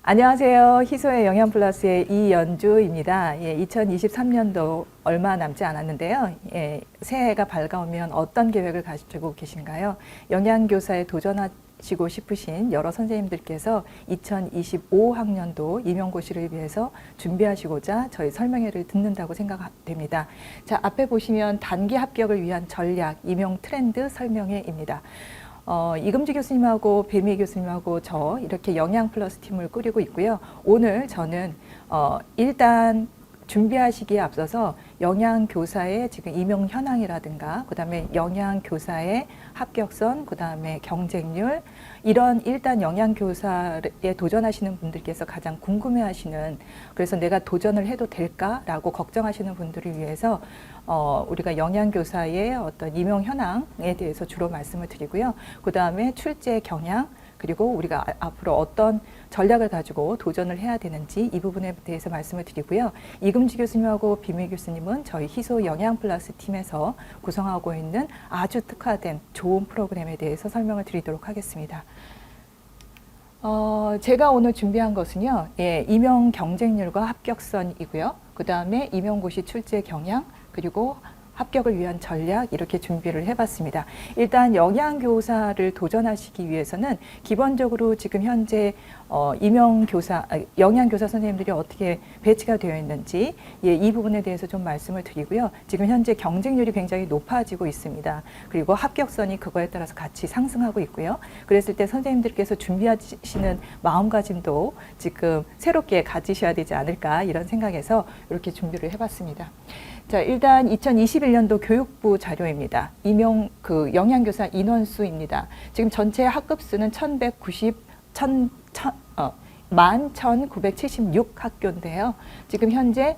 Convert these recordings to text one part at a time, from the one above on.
안녕하세요. 희소의 영양플러스의 이연주입니다. 2023년도 얼마 남지 않았는데요. 새해가 밝아오면 어떤 계획을 가지고 계신가요? 영양교사에 도전하시고 싶으신 여러 선생님들께서 2025학년도 임용고시를 위해서 준비하시고자 저희 설명회를 듣는다고 생각됩니다. 자, 앞에 보시면 단기 합격을 위한 전략, 임용 트렌드 설명회입니다. 이금주 교수님하고 배미 교수님하고 저 이렇게 영양 플러스 팀을 꾸리고 있고요. 오늘 저는 일단 준비하시기에 앞서서 영양교사의 지금 임용 현황이라든가 그다음에 영양교사의 합격선, 그다음에 경쟁률 이런 일단 영양교사에 도전하시는 분들께서 가장 궁금해하시는, 그래서 내가 도전을 해도 될까라고 걱정하시는 분들을 위해서 우리가 영양교사의 어떤 임용 현황에 대해서 주로 말씀을 드리고요. 그다음에 출제 경향, 그리고 우리가 앞으로 어떤 전략을 가지고 도전을 해야 되는지 이 부분에 대해서 말씀을 드리고요. 이금주 교수님하고 비미 교수님은 저희 희소 영양 플러스 팀에서 구성하고 있는 아주 특화된 좋은 프로그램에 대해서 설명을 드리도록 하겠습니다. 제가 오늘 준비한 것은요, 임용 경쟁률과 합격선이고요. 그 다음에 임용고시 출제 경향, 그리고 합격을 위한 전략, 이렇게 준비를 해봤습니다. 일단 영양교사를 도전하시기 위해서는 기본적으로 지금 현재 영양교사 선생님들이 어떻게 배치가 되어 있는지 이 부분에 대해서 좀 말씀을 드리고요. 지금 현재 경쟁률이 굉장히 높아지고 있습니다. 그리고 합격선이 그거에 따라서 같이 상승하고 있고요. 그랬을 때 선생님들께서 준비하시는 마음가짐도 지금 새롭게 가지셔야 되지 않을까, 이런 생각에서 이렇게 준비를 해봤습니다. 자, 일단 2021년도 교육부 자료입니다. 영양교사 인원수입니다. 지금 전체 학급수는 11,976학교인데요. 지금 현재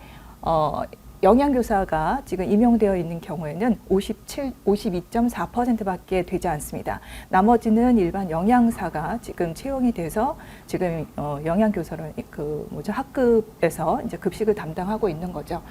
영양교사가 지금 임용되어 있는 경우에는 52.4%밖에 되지 않습니다. 나머지는 일반 영양사가 지금 채용이 돼서 지금 영양교사를 학급에서 이제 급식을 담당하고 있는 거죠.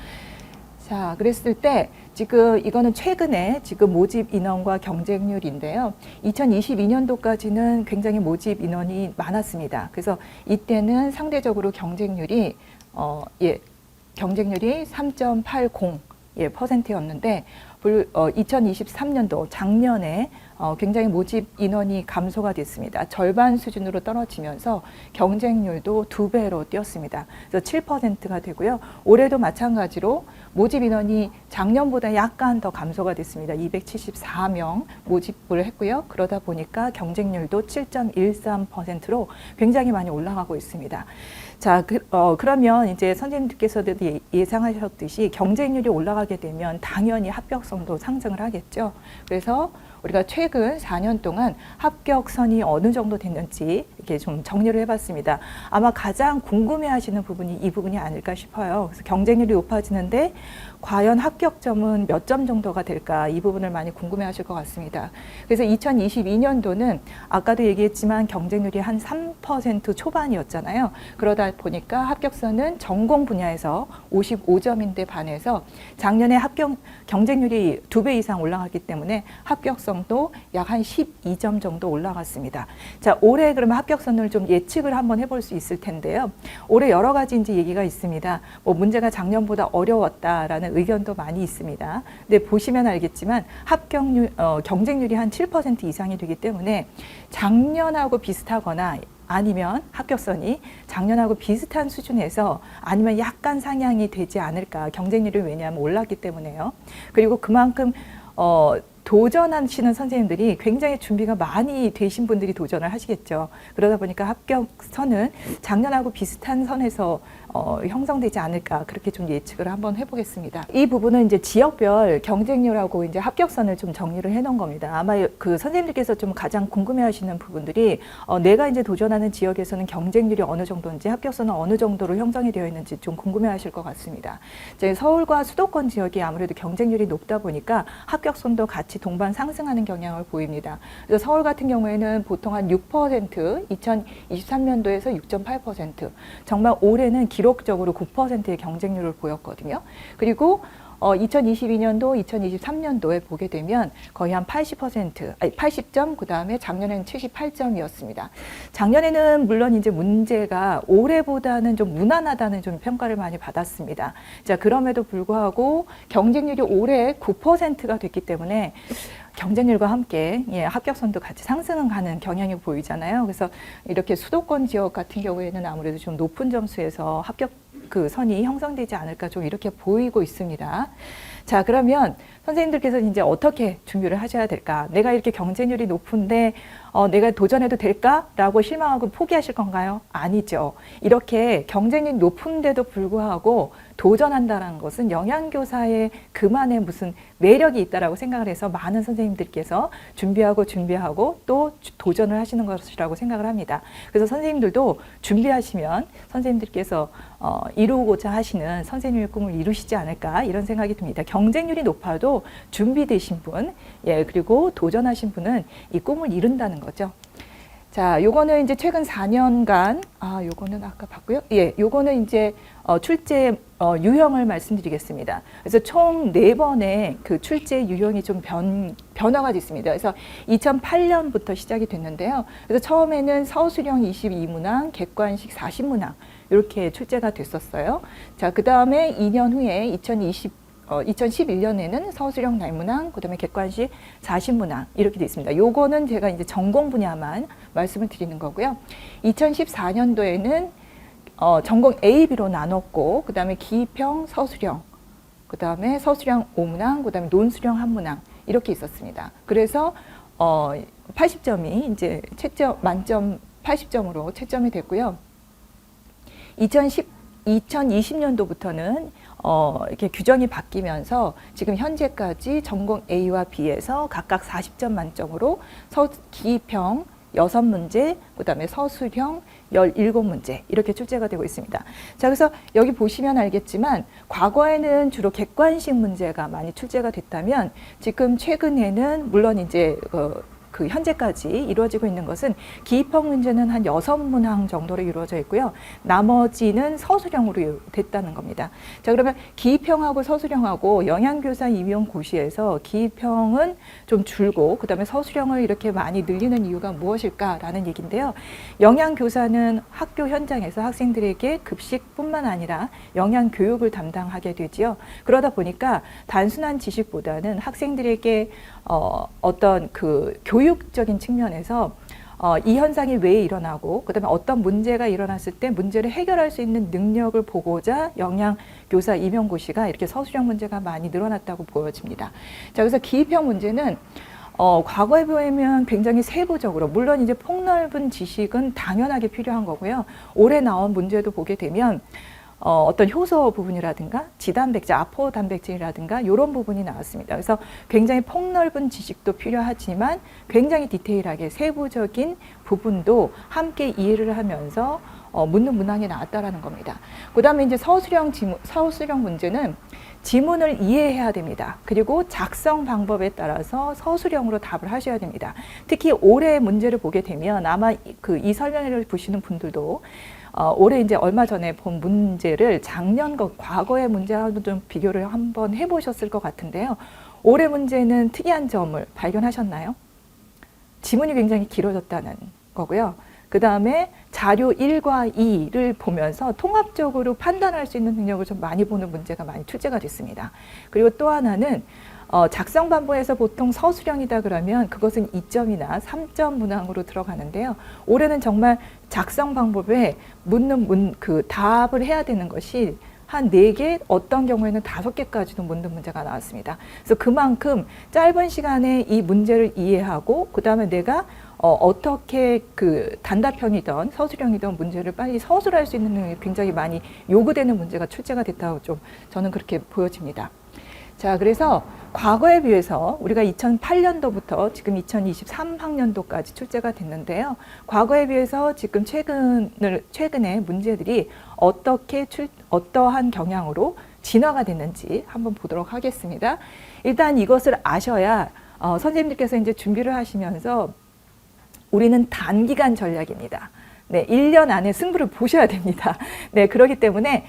자, 그랬을 때 지금 이거는 최근에 지금 모집 인원과 경쟁률인데요. 2022년도까지는 굉장히 모집 인원이 많았습니다. 그래서 이때는 상대적으로 경쟁률이 3.80%였는데 2023년도 작년에 굉장히 모집 인원이 감소가 됐습니다. 절반 수준으로 떨어지면서 경쟁률도 2배로 뛰었습니다. 그래서 7%가 되고요. 올해도 마찬가지로 모집 인원이 작년보다 약간 더 감소가 됐습니다. 274명 모집을 했고요. 그러다 보니까 경쟁률도 7.13%로 굉장히 많이 올라가고 있습니다. 자, 그러면 이제 선생님들께서도 예상하셨듯이 경쟁률이 올라가게 되면 당연히 합격선도 상승을 하겠죠. 그래서 우리가 최근 4년 동안 합격선이 어느 정도 됐는지 이렇게 좀 정리를 해봤습니다. 아마 가장 궁금해하시는 부분이 이 부분이 아닐까 싶어요. 그래서 경쟁률이 높아지는데 과연 합격점은 몇 점 정도가 될까, 이 부분을 많이 궁금해하실 것 같습니다. 그래서 2022년도는 아까도 얘기했지만 경쟁률이 한 3% 초반이었잖아요. 그러다 보니까 합격선은 전공 분야에서 55점인데 반해서 작년에 경쟁률이 2배 이상 올라갔기 때문에 합격성도 약 한 12점 정도 올라갔습니다. 자, 올해 그러면 합격선을 좀 예측을 한번 해볼 수 있을 텐데요. 올해 여러 가지 이제 얘기가 있습니다. 문제가 작년보다 어려웠다라는 의견도 많이 있습니다. 근데 보시면 알겠지만 경쟁률이 한 7% 이상이 되기 때문에 작년하고 비슷하거나 아니면 합격선이 작년하고 비슷한 수준에서 아니면 약간 상향이 되지 않을까. 경쟁률이 왜냐하면 올랐기 때문에요. 그리고 그만큼 도전하시는 선생님들이 굉장히 준비가 많이 되신 분들이 도전을 하시겠죠. 그러다 보니까 합격선은 작년하고 비슷한 선에서 형성되지 않을까, 그렇게 좀 예측을 한번 해보겠습니다. 이 부분은 이제 지역별 경쟁률하고 이제 합격선을 좀 정리를 해놓은 겁니다. 아마 그 선생님들께서 좀 가장 궁금해하시는 부분들이 내가 이제 도전하는 지역에서는 경쟁률이 어느 정도인지, 합격선은 어느 정도로 형성이 되어 있는지 좀 궁금해하실 것 같습니다. 이제 서울과 수도권 지역이 아무래도 경쟁률이 높다 보니까 합격선도 같이 동반 상승하는 경향을 보입니다. 그래서 서울 같은 경우에는 보통 한 6%, 2023년도에서 6.8%, 정말 올해는 기록적으로 9%의 경쟁률을 보였거든요. 그리고 2022년도, 2023년도에 보게 되면 거의 한 80%, 아니 80점, 그 다음에 작년에는 78점이었습니다. 작년에는 물론 이제 문제가 올해보다는 좀 무난하다는 좀 평가를 많이 받았습니다. 자, 그럼에도 불구하고 경쟁률이 올해 9%가 됐기 때문에 경쟁률과 함께 합격선도 같이 상승하는 경향이 보이잖아요. 그래서 이렇게 수도권 지역 같은 경우에는 아무래도 좀 높은 점수에서 합격 그 선이 형성되지 않을까 좀 이렇게 보이고 있습니다. 자, 그러면 선생님들께서 이제 어떻게 준비를 하셔야 될까? 내가 이렇게 경쟁률이 높은데 내가 도전해도 될까라고 실망하고 포기하실 건가요? 아니죠. 이렇게 경쟁률이 높은데도 불구하고 도전한다는 것은 영양교사의 그만의 무슨 매력이 있다라고 생각을 해서 많은 선생님들께서 준비하고 또 도전을 하시는 것이라고 생각을 합니다. 그래서 선생님들도 준비하시면 선생님들께서 이루고자 하시는 선생님의 꿈을 이루시지 않을까 이런 생각이 듭니다. 경쟁률이 높아도 준비되신 분, 그리고 도전하신 분은 이 꿈을 이룬다는 거죠. 자, 요거는 이제 최근 4년간, 요거는 아까 봤고요. 요거는 이제 출제 유형을 말씀드리겠습니다. 그래서 총 4번의 그 출제 유형이 좀 변화가 있습니다. 그래서 2008년부터 시작이 됐는데요. 그래서 처음에는 서술형 22문항, 객관식 40문항 이렇게 출제가 됐었어요. 자, 그 다음에 2년 후에 2011년에는 서술형 날문항, 그 다음에 객관식 40문항 이렇게 되어 있습니다. 요거는 제가 이제 전공 분야만 말씀을 드리는 거고요. 2014년도에는 전공 A, B로 나눴고, 그 다음에 기평, 서술형, 그 다음에 서술형 5문항, 그 다음에 논술형 1문항 이렇게 있었습니다. 그래서 80점이 이제 채점 만점 80점으로 채점이 됐고요. 2020년도부터는 이렇게 규정이 바뀌면서 지금 현재까지 전공 A와 B에서 각각 40점 만점으로 기평 6문제, 그 다음에 서술형 17문제 이렇게 출제가 되고 있습니다. 자, 그래서 여기 보시면 알겠지만 과거에는 주로 객관식 문제가 많이 출제가 됐다면 지금 최근에는 물론 이제 그 현재까지 이루어지고 있는 것은 기입형 문제는 한 6문항 정도로 이루어져 있고요. 나머지는 서술형으로 됐다는 겁니다. 자, 그러면 기입형하고 서술형하고 영양교사 임용고시에서 기입형은 좀 줄고 그 다음에 서술형을 이렇게 많이 늘리는 이유가 무엇일까라는 얘기인데요. 영양교사는 학교 현장에서 학생들에게 급식뿐만 아니라 영양교육을 담당하게 되지요. 그러다 보니까 단순한 지식보다는 학생들에게 어떤 그 교육적인 측면에서 이 현상이 왜 일어나고 그다음에 어떤 문제가 일어났을 때 문제를 해결할 수 있는 능력을 보고자 영양교사 임용고시가 이렇게 서술형 문제가 많이 늘어났다고 보여집니다. 자, 그래서 기입형 문제는 과거에 비하면 굉장히 세부적으로 물론 이제 폭넓은 지식은 당연하게 필요한 거고요. 올해 나온 문제도 보게 되면 어떤 효소 부분이라든가 지단백질, 아포단백질이라든가 이런 부분이 나왔습니다. 그래서 굉장히 폭넓은 지식도 필요하지만 굉장히 디테일하게 세부적인 부분도 함께 이해를 하면서 묻는 문항이 나왔다라는 겁니다. 그 다음에 이제 서술형 문제는 지문을 이해해야 됩니다. 그리고 작성 방법에 따라서 서술형으로 답을 하셔야 됩니다. 특히 올해 문제를 보게 되면 아마 이 설명회를 보시는 분들도 올해 이제 얼마 전에 본 문제를 작년과 과거의 문제하고 좀 비교를 한번 해보셨을 것 같은데요. 올해 문제는 특이한 점을 발견하셨나요? 지문이 굉장히 길어졌다는 거고요. 그 다음에 자료 1과 2를 보면서 통합적으로 판단할 수 있는 능력을 좀 많이 보는 문제가 많이 출제가 됐습니다. 그리고 또 하나는 작성 반복에서 보통 서술형이다 그러면 그것은 2점이나 3점 문항으로 들어가는데요. 올해는 정말 작성 방법에 묻는 그 답을 해야 되는 것이 한 4개, 어떤 경우에는 5개까지도 묻는 문제가 나왔습니다. 그래서 그만큼 짧은 시간에 이 문제를 이해하고 그 다음에 내가 어떻게 그 단답형이든 서술형이든 문제를 빨리 서술할 수 있는 능력이 굉장히 많이 요구되는 문제가 출제가 됐다고 좀 저는 그렇게 보여집니다. 자, 그래서 과거에 비해서 우리가 2008년도부터 지금 2023학년도까지 출제가 됐는데요. 과거에 비해서 지금 최근에 문제들이 어떠한 경향으로 진화가 됐는지 한번 보도록 하겠습니다. 일단 이것을 아셔야 선생님들께서 이제 준비를 하시면서 우리는 단기간 전략입니다. 네, 1년 안에 승부를 보셔야 됩니다. 네, 그렇기 때문에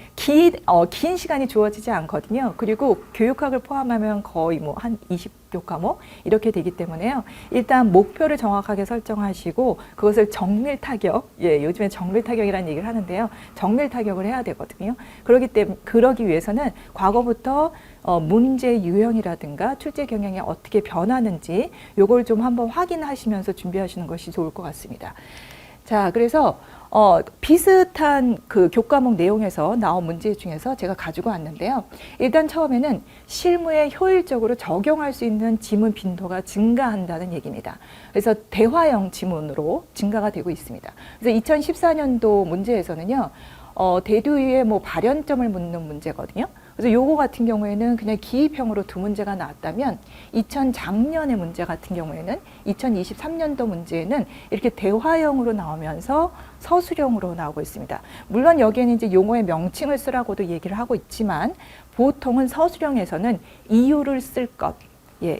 긴 시간이 주어지지 않거든요. 그리고 교육학을 포함하면 거의 뭐 한 20교과목 이렇게 되기 때문에요. 일단 목표를 정확하게 설정하시고 그것을 정밀 타격, 요즘에 정밀 타격이라는 얘기를 하는데요. 정밀 타격을 해야 되거든요. 그러기 위해서는 과거부터 문제 유형이라든가 출제 경향이 어떻게 변하는지 요걸 좀 한번 확인하시면서 준비하시는 것이 좋을 것 같습니다. 자, 그래서 비슷한 그 교과목 내용에서 나온 문제 중에서 제가 가지고 왔는데요. 일단 처음에는 실무에 효율적으로 적용할 수 있는 지문 빈도가 증가한다는 얘기입니다. 그래서 대화형 지문으로 증가가 되고 있습니다. 그래서 2014년도 문제에서는요, 대두위의 뭐 발연점을 묻는 문제거든요. 그래서 요거 같은 경우에는 그냥 기입형으로 두 문제가 나왔다면 2000작년의 문제 같은 경우에는 2023년도 문제에는 이렇게 대화형으로 나오면서 서술형으로 나오고 있습니다. 물론 여기에는 이제 용어의 명칭을 쓰라고도 얘기를 하고 있지만 보통은 서술형에서는 이유를 쓸 것,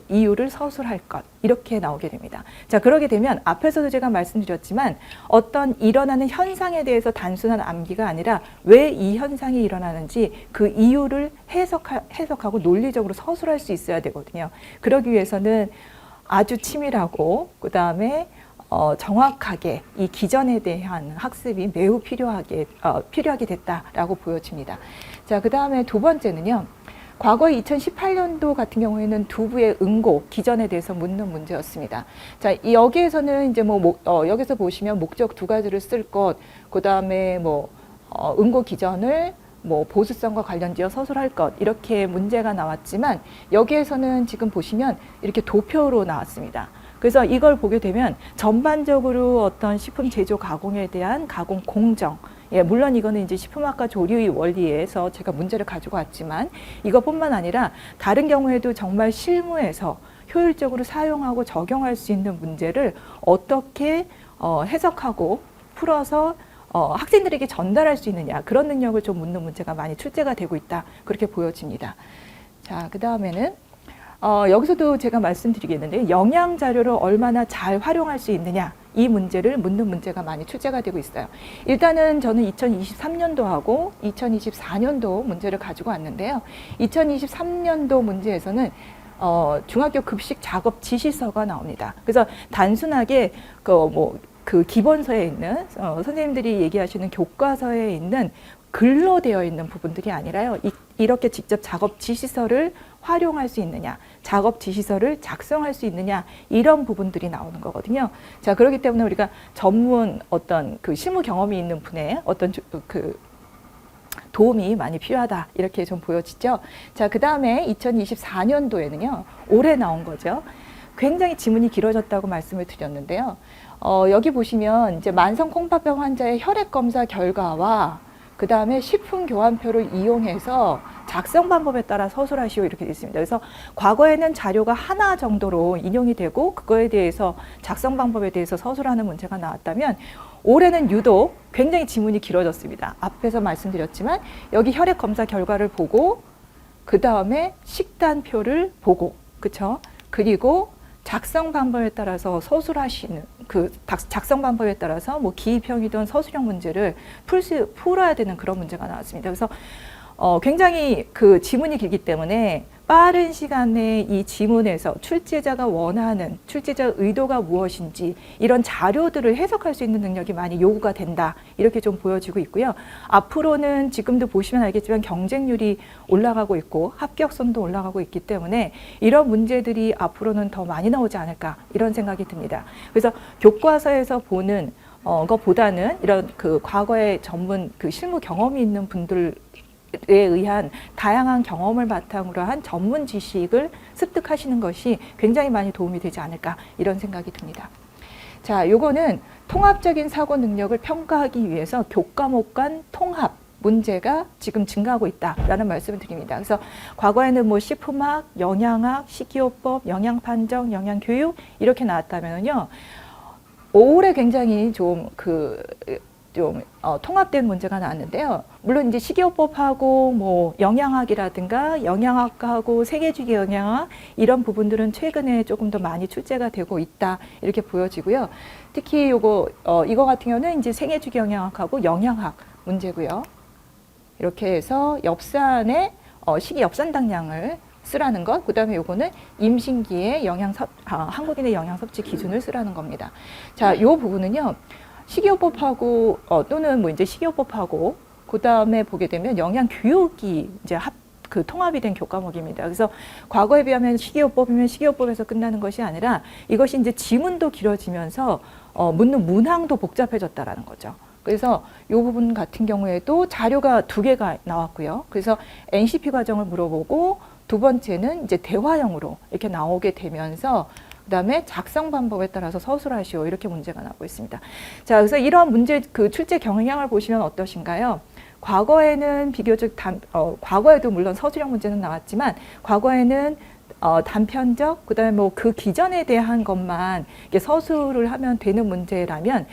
이유를 서술할 것 이렇게 나오게 됩니다. 자, 그러게 되면 앞에서도 제가 말씀드렸지만 어떤 일어나는 현상에 대해서 단순한 암기가 아니라 왜 이 현상이 일어나는지 그 이유를 해석하고 논리적으로 서술할 수 있어야 되거든요. 그러기 위해서는 아주 치밀하고 그 다음에 정확하게 이 기전에 대한 학습이 매우 필요하게 됐다라고 보여집니다. 자, 그 다음에 두 번째는요. 과거 2018년도 같은 경우에는 두부의 응고, 기전에 대해서 묻는 문제였습니다. 자, 여기에서는 이제 여기서 보시면 목적 두 가지를 쓸 것, 그 다음에 응고 기전을 보수성과 관련지어 서술할 것, 이렇게 문제가 나왔지만, 여기에서는 지금 보시면 이렇게 도표로 나왔습니다. 그래서 이걸 보게 되면 전반적으로 어떤 식품 제조 가공에 대한 가공 공정, 물론 이거는 이제 식품학과 조리의 원리에서 제가 문제를 가지고 왔지만 이것뿐만 아니라 다른 경우에도 정말 실무에서 효율적으로 사용하고 적용할 수 있는 문제를 어떻게 해석하고 풀어서 학생들에게 전달할 수 있느냐, 그런 능력을 좀 묻는 문제가 많이 출제가 되고 있다, 그렇게 보여집니다. 자, 그 다음에는 여기서도 제가 말씀드리겠는데 영양 자료를 얼마나 잘 활용할 수 있느냐, 이 문제를 묻는 문제가 많이 출제가 되고 있어요. 일단은 저는 2023년도하고 2024년도 문제를 가지고 왔는데요. 2023년도 문제에서는 중학교 급식 작업 지시서가 나옵니다. 그래서 단순하게 그 기본서에 있는 선생님들이 얘기하시는 교과서에 있는 글로 되어 있는 부분들이 아니라요. 이렇게 직접 작업 지시서를 활용할 수 있느냐, 작업 지시서를 작성할 수 있느냐, 이런 부분들이 나오는 거거든요. 자, 그렇기 때문에 우리가 전문 어떤 그 실무 경험이 있는 분의 어떤 그 도움이 많이 필요하다, 이렇게 좀 보여지죠. 자, 그 다음에 2024년도에는요, 올해 나온 거죠. 굉장히 지문이 길어졌다고 말씀을 드렸는데요. 여기 보시면 이제 만성 콩팥병 환자의 혈액 검사 결과와 그 다음에 식품 교환표를 이용해서 작성 방법에 따라 서술하시오, 이렇게 되어 있습니다. 그래서 과거에는 자료가 하나 정도로 인용이 되고 그거에 대해서 작성 방법에 대해서 서술하는 문제가 나왔다면 올해는 유독 굉장히 지문이 길어졌습니다. 앞에서 말씀드렸지만 여기 혈액 검사 결과를 보고 그 다음에 식단표를 보고, 그쵸? 그리고 작성 방법에 따라서 서술하시는 그 작성 방법에 따라서 기입형이든 서술형 문제를 풀어야 되는 그런 문제가 나왔습니다. 그래서 굉장히 그 지문이 길기 때문에 빠른 시간에 이 지문에서 출제자가 원하는, 출제자 의도가 무엇인지 이런 자료들을 해석할 수 있는 능력이 많이 요구가 된다, 이렇게 좀 보여지고 있고요. 앞으로는 지금도 보시면 알겠지만 경쟁률이 올라가고 있고 합격선도 올라가고 있기 때문에 이런 문제들이 앞으로는 더 많이 나오지 않을까, 이런 생각이 듭니다. 그래서 교과서에서 보는 것보다는 이런 그 과거의 전문 그 실무 경험이 있는 분들 에 의한 다양한 경험을 바탕으로 한 전문 지식을 습득하시는 것이 굉장히 많이 도움이 되지 않을까, 이런 생각이 듭니다. 자, 요거는 통합적인 사고 능력을 평가하기 위해서 교과목 간 통합 문제가 지금 증가하고 있다라는 말씀을 드립니다. 그래서 과거에는 식품학, 영양학, 식이요법, 영양판정, 영양교육 이렇게 나왔다면요, 올해 굉장히 좀 통합된 문제가 나왔는데요. 물론 이제 식이요법하고 영양학이라든가 영양학하고 세계주기 영양학 이런 부분들은 최근에 조금 더 많이 출제가 되고 있다, 이렇게 보여지고요. 특히 이거 같은 경우는 이제 세계주기 영양학하고 영양학 문제고요. 이렇게 해서 엽산에 식이 엽산당량을 쓰라는 것, 그 다음에 요거는 임신기의 한국인의 영양 섭취 기준을 쓰라는 겁니다. 자, 요 부분은요, 식이요법하고, 또는 뭐 이제 식이요법하고, 그 다음에 보게 되면 영양 교육이 이제 통합이 된 교과목입니다. 그래서 과거에 비하면 식이요법이면 식이요법에서 끝나는 것이 아니라 이것이 이제 지문도 길어지면서 묻는 문항도 복잡해졌다라는 거죠. 그래서 이 부분 같은 경우에도 자료가 2개가 나왔고요. 그래서 NCP 과정을 물어보고 두 번째는 이제 대화형으로 이렇게 나오게 되면서 그다음에 작성 방법에 따라서 서술하시오 이렇게 문제가 나오고 있습니다. 자, 그래서 이러한 문제 그 출제 경향을 보시면 어떠신가요? 과거에는 비교적 과거에도 물론 서술형 문제는 나왔지만 과거에는 단편적 그다음에 뭐 그 기전에 대한 것만 이렇게 서술을 하면 되는 문제라면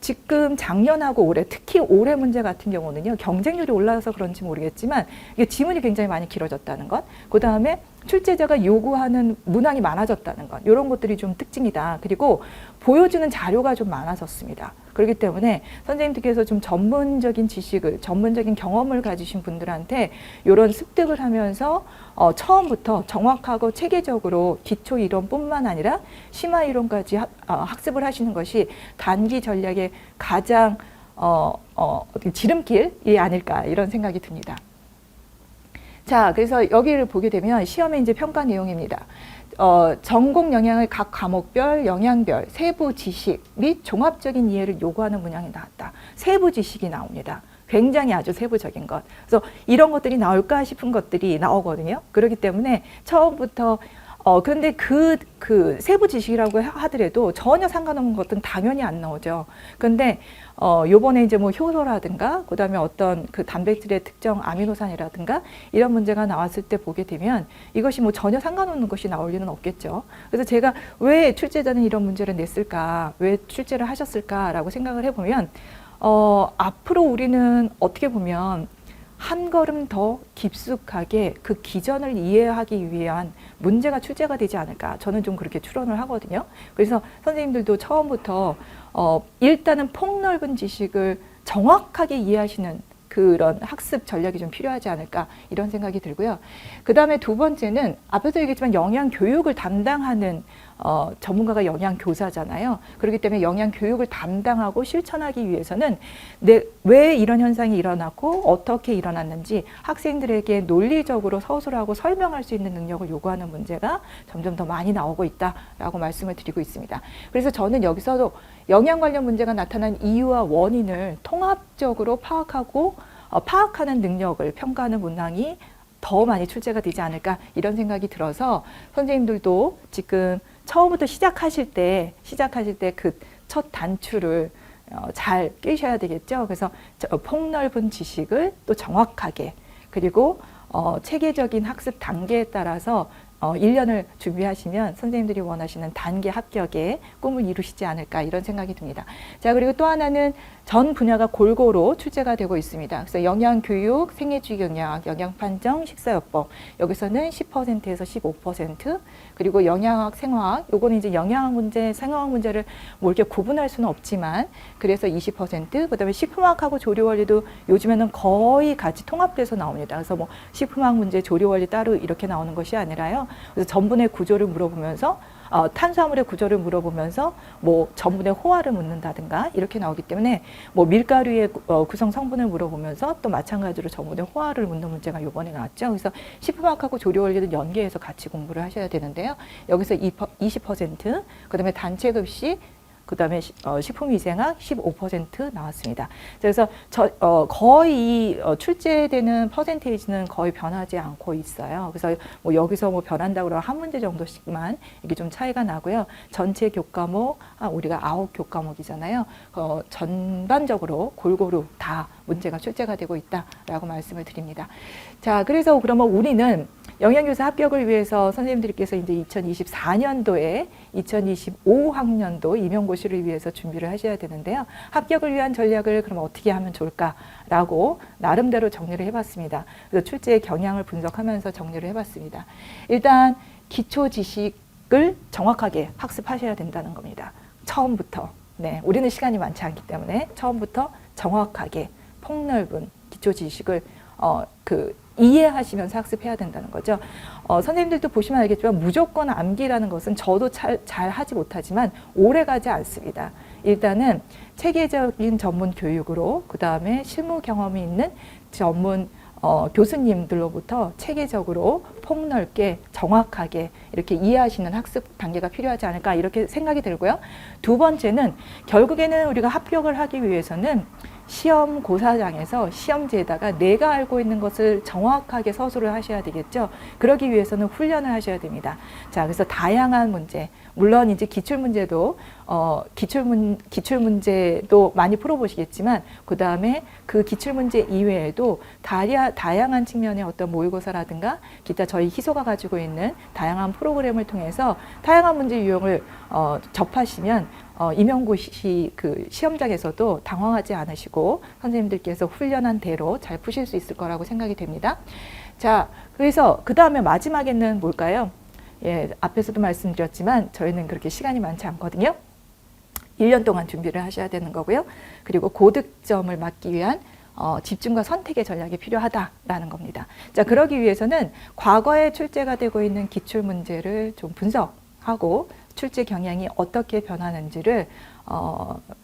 지금 작년하고 올해, 특히 올해 문제 같은 경우는요, 경쟁률이 올라서 그런지 모르겠지만 이게 지문이 굉장히 많이 길어졌다는 것, 그 다음에 출제자가 요구하는 문항이 많아졌다는 것, 이런 것들이 좀 특징이다. 그리고 보여주는 자료가 좀 많아졌습니다. 그렇기 때문에 선생님들께서 좀 전문적인 지식을, 전문적인 경험을 가지신 분들한테 이런 습득을 하면서 처음부터 정확하고 체계적으로 기초 이론뿐만 아니라 심화 이론까지 학습을 하시는 것이 단기 전략의 가장 지름길이 아닐까 이런 생각이 듭니다. 자, 그래서 여기를 보게 되면 시험의 이제 평가 내용입니다. 전공 영양을 각 과목별, 영양별, 세부 지식 및 종합적인 이해를 요구하는 문항이 나왔다. 세부 지식이 나옵니다. 굉장히 아주 세부적인 것. 그래서 이런 것들이 나올까 싶은 것들이 나오거든요. 그렇기 때문에 처음부터 그런데 그 세부 지식이라고 하더라도 전혀 상관없는 것들은 당연히 안 나오죠. 그런데 요번에 이제 뭐 효소라든가 그다음에 어떤 그 단백질의 특정 아미노산이라든가 이런 문제가 나왔을 때 보게 되면 이것이 뭐 전혀 상관없는 것이 나올 리는 없겠죠. 그래서 제가 왜 출제자는 이런 문제를 냈을까, 왜 출제를 하셨을까라고 생각을 해보면 앞으로 우리는 어떻게 보면 한 걸음 더 깊숙하게 그 기전을 이해하기 위한 문제가 출제가 되지 않을까. 저는 좀 그렇게 추론을 하거든요. 그래서 선생님들도 처음부터 일단은 폭넓은 지식을 정확하게 이해하시는 그런 학습 전략이 좀 필요하지 않을까 이런 생각이 들고요. 그 다음에 두 번째는 앞에서 얘기했지만 영양 교육을 담당하는 전문가가 영양 교사잖아요. 그렇기 때문에 영양 교육을 담당하고 실천하기 위해서는 왜 이런 현상이 일어났고 어떻게 일어났는지 학생들에게 논리적으로 서술하고 설명할 수 있는 능력을 요구하는 문제가 점점 더 많이 나오고 있다라고 말씀을 드리고 있습니다. 그래서 저는 여기서도 영양 관련 문제가 나타난 이유와 원인을 통합적으로 파악하는 능력을 평가하는 문항이 더 많이 출제가 되지 않을까 이런 생각이 들어서 선생님들도 지금 처음부터 시작하실 때 그 첫 단추를 잘 끼셔야 되겠죠. 그래서 폭넓은 지식을 또 정확하게 그리고 체계적인 학습 단계에 따라서 1년을 준비하시면 선생님들이 원하시는 단계 합격에 꿈을 이루시지 않을까 이런 생각이 듭니다. 자, 그리고 또 하나는 전 분야가 골고루 출제가 되고 있습니다. 그래서 영양교육, 생애주의영양, 영양판정, 식사요법 여기서는 10%에서 15% 그리고 영양학, 생화학 요거는 이제 영양학 문제, 생화학 문제를 뭐 이렇게 구분할 수는 없지만 그래서 20% 그다음에 식품학하고 조리원리도 요즘에는 거의 같이 통합돼서 나옵니다. 그래서 뭐 식품학 문제, 조리원리 따로 이렇게 나오는 것이 아니라요. 그래서 전분의 구조를 물어보면서 탄수화물의 구조를 물어보면서 뭐 전분의 호화를 묻는다든가 이렇게 나오기 때문에 뭐 밀가루의 구성 성분을 물어보면서 또 마찬가지로 전분의 호화를 묻는 문제가 이번에 나왔죠. 그래서 식품학하고 조리원리는 연계해서 같이 공부를 하셔야 되는데요. 여기서 20% 그다음에 단체급식 그다음에 식품위생학 15% 나왔습니다. 그래서 거의 출제되는 퍼센테이지는 거의 변하지 않고 있어요. 그래서 뭐 여기서 뭐 변한다고 그러면 한 문제 정도씩만 이게 좀 차이가 나고요. 전체 교과목 우리가 9교과목이잖아요. 전반적으로 골고루 다 문제가 출제가 되고 있다라고 말씀을 드립니다. 자, 그래서 그러면 우리는 영양교사 합격을 위해서 선생님들께서 이제 2024년도에 2025학년도 임용고시를 위해서 준비를 하셔야 되는데요. 합격을 위한 전략을 그럼 어떻게 하면 좋을까라고 나름대로 정리를 해봤습니다. 그래서 출제의 경향을 분석하면서 정리를 해봤습니다. 일단 기초 지식을 정확하게 학습하셔야 된다는 겁니다. 처음부터. 네, 우리는 시간이 많지 않기 때문에 처음부터 정확하게 폭넓은 기초 지식을 이해하시면서 학습해야 된다는 거죠. 선생님들도 보시면 알겠지만 무조건 암기라는 것은 저도 잘 하지 못하지만 오래 가지 않습니다. 일단은 체계적인 전문 교육으로 그 다음에 실무 경험이 있는 전문 교수님들로부터 체계적으로 폭넓게 정확하게 이렇게 이해하시는 학습 단계가 필요하지 않을까 이렇게 생각이 들고요. 두 번째는 결국에는 우리가 합격을 하기 위해서는 시험고사장에서 시험지에다가 내가 알고 있는 것을 정확하게 서술을 하셔야 되겠죠. 그러기 위해서는 훈련을 하셔야 됩니다. 자, 그래서 다양한 문제, 물론 이제 기출문제도 기출문제도 많이 풀어보시겠지만 그 다음에 그 기출문제 이외에도 다양한 측면의 어떤 모의고사라든가 기타 저희 희소가 가지고 있는 다양한 프로그램을 통해서 다양한 문제 유형을 접하시면 임용고시 그 시험장에서도 당황하지 않으시고 선생님들께서 훈련한 대로 잘 푸실 수 있을 거라고 생각이 됩니다. 자, 그래서 그 다음에 마지막에는 뭘까요? 예, 앞에서도 말씀드렸지만 저희는 그렇게 시간이 많지 않거든요. 1년 동안 준비를 하셔야 되는 거고요. 그리고 고득점을 막기 위한 집중과 선택의 전략이 필요하다라는 겁니다. 자, 그러기 위해서는 과거에 출제가 되고 있는 기출문제를 좀 분석하고 출제 경향이 어떻게 변하는지를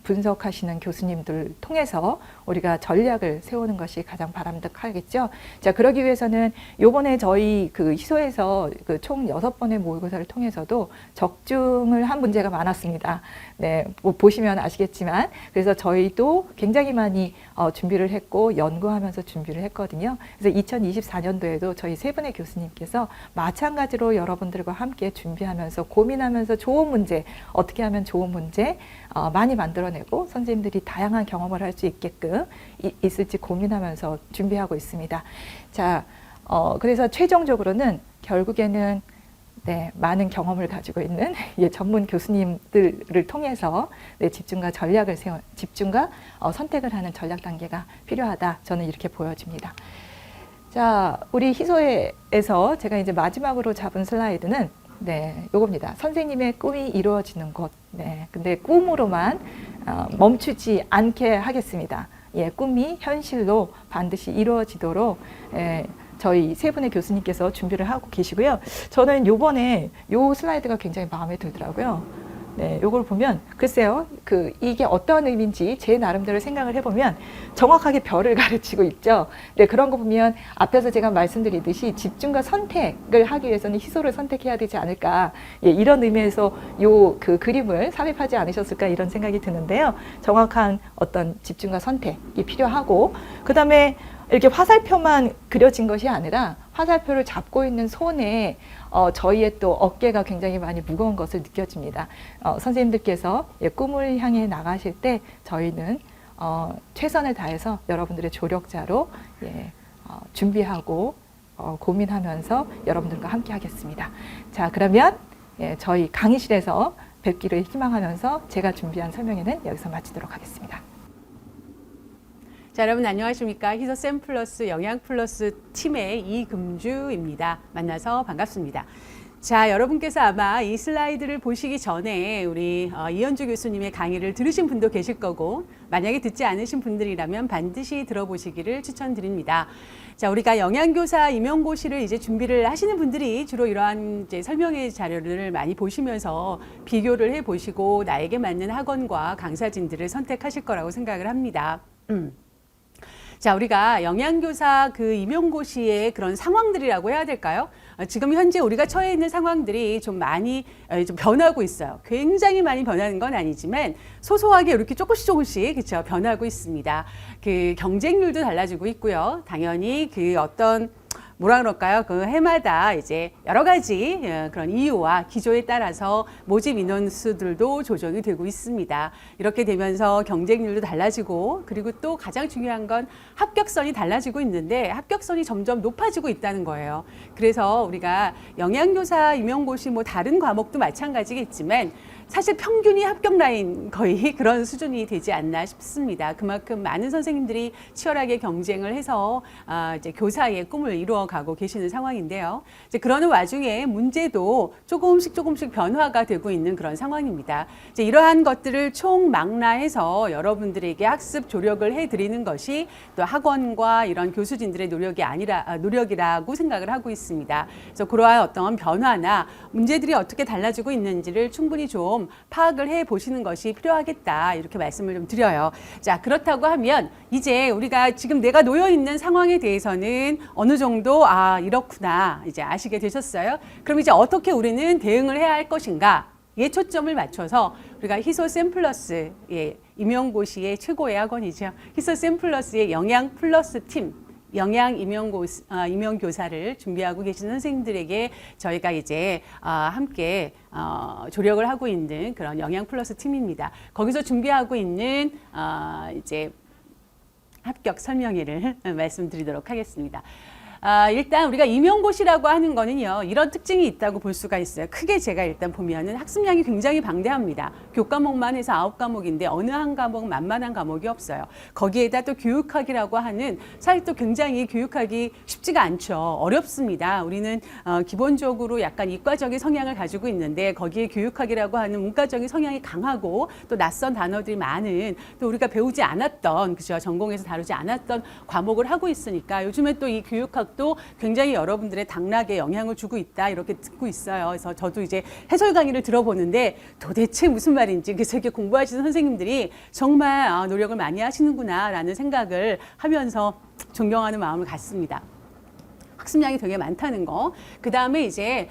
분석하시는 교수님들 통해서 우리가 전략을 세우는 것이 가장 바람직하겠죠. 자, 그러기 위해서는 요번에 저희 그 희소에서 그 총 6번의 모의고사를 통해서도 적중을 한 문제가 많았습니다. 네, 뭐 보시면 아시겠지만 그래서 저희도 굉장히 많이 준비를 했고 연구하면서 준비를 했거든요. 그래서 2024년도에도 저희 세 분의 교수님께서 마찬가지로 여러분들과 함께 준비하면서 고민하면서 좋은 문제, 어떻게 하면 좋은 문제 많이 만들어내고 선생님들이 다양한 경험을 할 수 있게끔 있을지 고민하면서 준비하고 있습니다. 자, 그래서 최종적으로는 결국에는 네, 많은 경험을 가지고 있는 전문 교수님들을 통해서 집중과 선택을 하는 전략 단계가 필요하다. 저는 이렇게 보여집니다. 자, 우리 희소에서 제가 이제 마지막으로 잡은 슬라이드는 요겁니다. 선생님의 꿈이 이루어지는 곳. 네, 근데 꿈으로만 멈추지 않게 하겠습니다. 예, 꿈이 현실로 반드시 이루어지도록 저희 세 분의 교수님께서 준비를 하고 계시고요. 저는 요번에 요 슬라이드가 굉장히 마음에 들더라고요. 네, 요걸 보면 글쎄요, 이게 어떤 의미인지 제 나름대로 생각을 해보면 정확하게 별을 가르치고 있죠. 네, 그런 거 보면 앞에서 제가 말씀드리듯이 집중과 선택을 하기 위해서는 희소를 선택해야 되지 않을까. 예, 이런 의미에서 그 그림을 삽입하지 않으셨을까 이런 생각이 드는데요. 정확한 어떤 집중과 선택이 필요하고 그 다음에 이렇게 화살표만 그려진 것이 아니라 화살표를 잡고 있는 손에 저희의 또 어깨가 굉장히 많이 무거운 것을 느껴집니다. 선생님들께서 꿈을 향해 나가실 때 저희는 최선을 다해서 여러분들의 조력자로 준비하고 고민하면서 여러분들과 함께 하겠습니다. 자, 그러면 저희 강의실에서 뵙기를 희망하면서 제가 준비한 설명회는 여기서 마치도록 하겠습니다. 자, 여러분 안녕하십니까? 희소 샘플러스 영양플러스 팀의 이금주입니다. 만나서 반갑습니다. 자, 여러분께서 아마 이 슬라이드를 보시기 전에 우리 이현주 교수님의 강의를 들으신 분도 계실 거고 만약에 듣지 않으신 분들이라면 반드시 들어보시기를 추천드립니다. 자, 우리가 영양교사 임용고시를 이제 준비를 하시는 분들이 주로 이러한 이제 설명회 자료를 많이 보시면서 비교를 해보시고 나에게 맞는 학원과 강사진들을 선택하실 거라고 생각을 합니다. 자, 우리가 영양교사 그 임용고시의 그런 상황들이라고 해야 될까요? 지금 현재 우리가 처해 있는 상황들이 좀 많이 좀 변하고 있어요. 굉장히 많이 변하는 건 아니지만 소소하게 이렇게 조금씩 그렇죠, 변하고 있습니다. 그 경쟁률도 달라지고 있고요. 당연히 그 어떤 뭐라 그럴까요? 그 해마다 이제 여러 가지 그런 이유와 기조에 따라서 모집 인원수들도 조정이 되고 있습니다. 이렇게 되면서 경쟁률도 달라지고 그리고 또 가장 중요한 건 합격선이 달라지고 있는데 합격선이 점점 높아지고 있다는 거예요. 그래서 우리가 영양교사 임용고시 뭐 다른 과목도 마찬가지겠지만 사실 평균이 합격 라인 거의 그런 수준이 되지 않나 싶습니다. 그만큼 많은 선생님들이 치열하게 경쟁을 해서 이제 교사의 꿈을 이루어가고 계시는 상황인데요. 이제 그러는 와중에 문제도 조금씩 변화가 되고 있는 그런 상황입니다. 이제 이러한 것들을 총망라해서 여러분들에게 학습 조력을 해드리는 것이 또 학원과 이런 교수진들의 노력이라고 생각을 하고 있습니다. 그래서 그러한 어떤 변화나 문제들이 어떻게 달라지고 있는지를 충분히 좀 파악을 해 보시는 것이 필요하겠다, 이렇게 말씀을 좀 드려요. 자, 그렇다고 하면 이제 우리가 지금 내가 놓여 있는 상황에 대해서는 어느 정도 이렇구나 이제 아시게 되셨어요. 그럼 이제 어떻게 우리는 대응을 해야 할 것인가에 초점을 맞춰서 우리가 히소샘플러스, 임용고시의 최고의 학원이죠. 히소샘플러스의 영양 플러스 팀, 영양 임용교사를 준비하고 계시는 선생님들에게 저희가 이제 함께 조력을 하고 있는 그런 영양 플러스 팀입니다. 거기서 준비하고 있는 이제 합격 설명회를 말씀드리도록 하겠습니다. 일단 우리가 임용고시라고 하는 거는요, 이런 특징이 있다고 볼 수가 있어요. 크게 제가 일단 보면은 학습량이 굉장히 방대합니다. 교과목만 해서 9과목인데 어느 한 과목 만만한 과목이 없어요. 거기에다 또 교육학이라고 하는, 사실 또 굉장히 교육하기 쉽지가 않죠. 어렵습니다. 우리는 기본적으로 약간 이과적인 성향을 가지고 있는데 거기에 교육학이라고 하는 문과적인 성향이 강하고 또 낯선 단어들이 많은, 또 우리가 배우지 않았던, 그죠, 전공에서 다루지 않았던 과목을 하고 있으니까 요즘에 또 이 교육학 도 굉장히 여러분들의 당락에 영향을 주고 있다, 이렇게 듣고 있어요. 그래서 저도 이제 해설 강의를 들어보는데 도대체 무슨 말인지, 그래서 이렇게 공부하시는 선생님들이 정말 노력을 많이 하시는구나 라는 생각을 하면서 존경하는 마음을 갖습니다. 학습량이 되게 많다는 거. 그 다음에 이제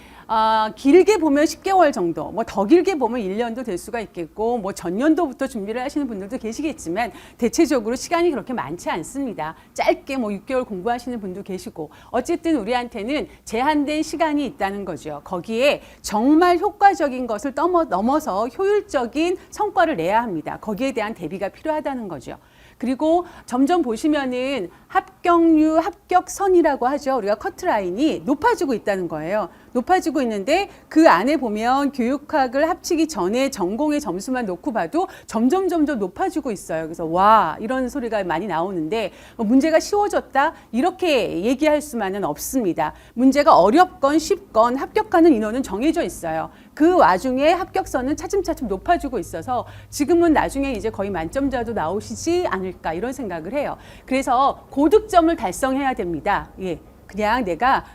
길게 보면 10개월 정도, 뭐 더 길게 보면 1년도 될 수가 있겠고, 뭐 전년도부터 준비를 하시는 분들도 계시겠지만 대체적으로 시간이 그렇게 많지 않습니다. 짧게 뭐 6개월 공부하시는 분도 계시고, 어쨌든 우리한테는 제한된 시간이 있다는 거죠. 거기에 정말 효과적인 것을 넘어서 효율적인 성과를 내야 합니다. 거기에 대한 대비가 필요하다는 거죠. 그리고 점점 보시면은 합격률, 합격선이라고 하죠. 우리가 커트라인이 높아지고 있다는 거예요. 높아지고 있는데 그 안에 보면 교육학을 합치기 전에 전공의 점수만 놓고 봐도 점점 높아지고 있어요. 그래서 와, 이런 소리가 많이 나오는데 문제가 쉬워졌다, 이렇게 얘기할 수만은 없습니다. 문제가 어렵건 쉽건 합격하는 인원은 정해져 있어요. 그 와중에 합격선은 차츰차츰 높아지고 있어서 지금은 나중에 이제 거의 만점자도 나오시지 않을까, 이런 생각을 해요. 그래서 고득점을 달성해야 됩니다. 예. 그냥 내가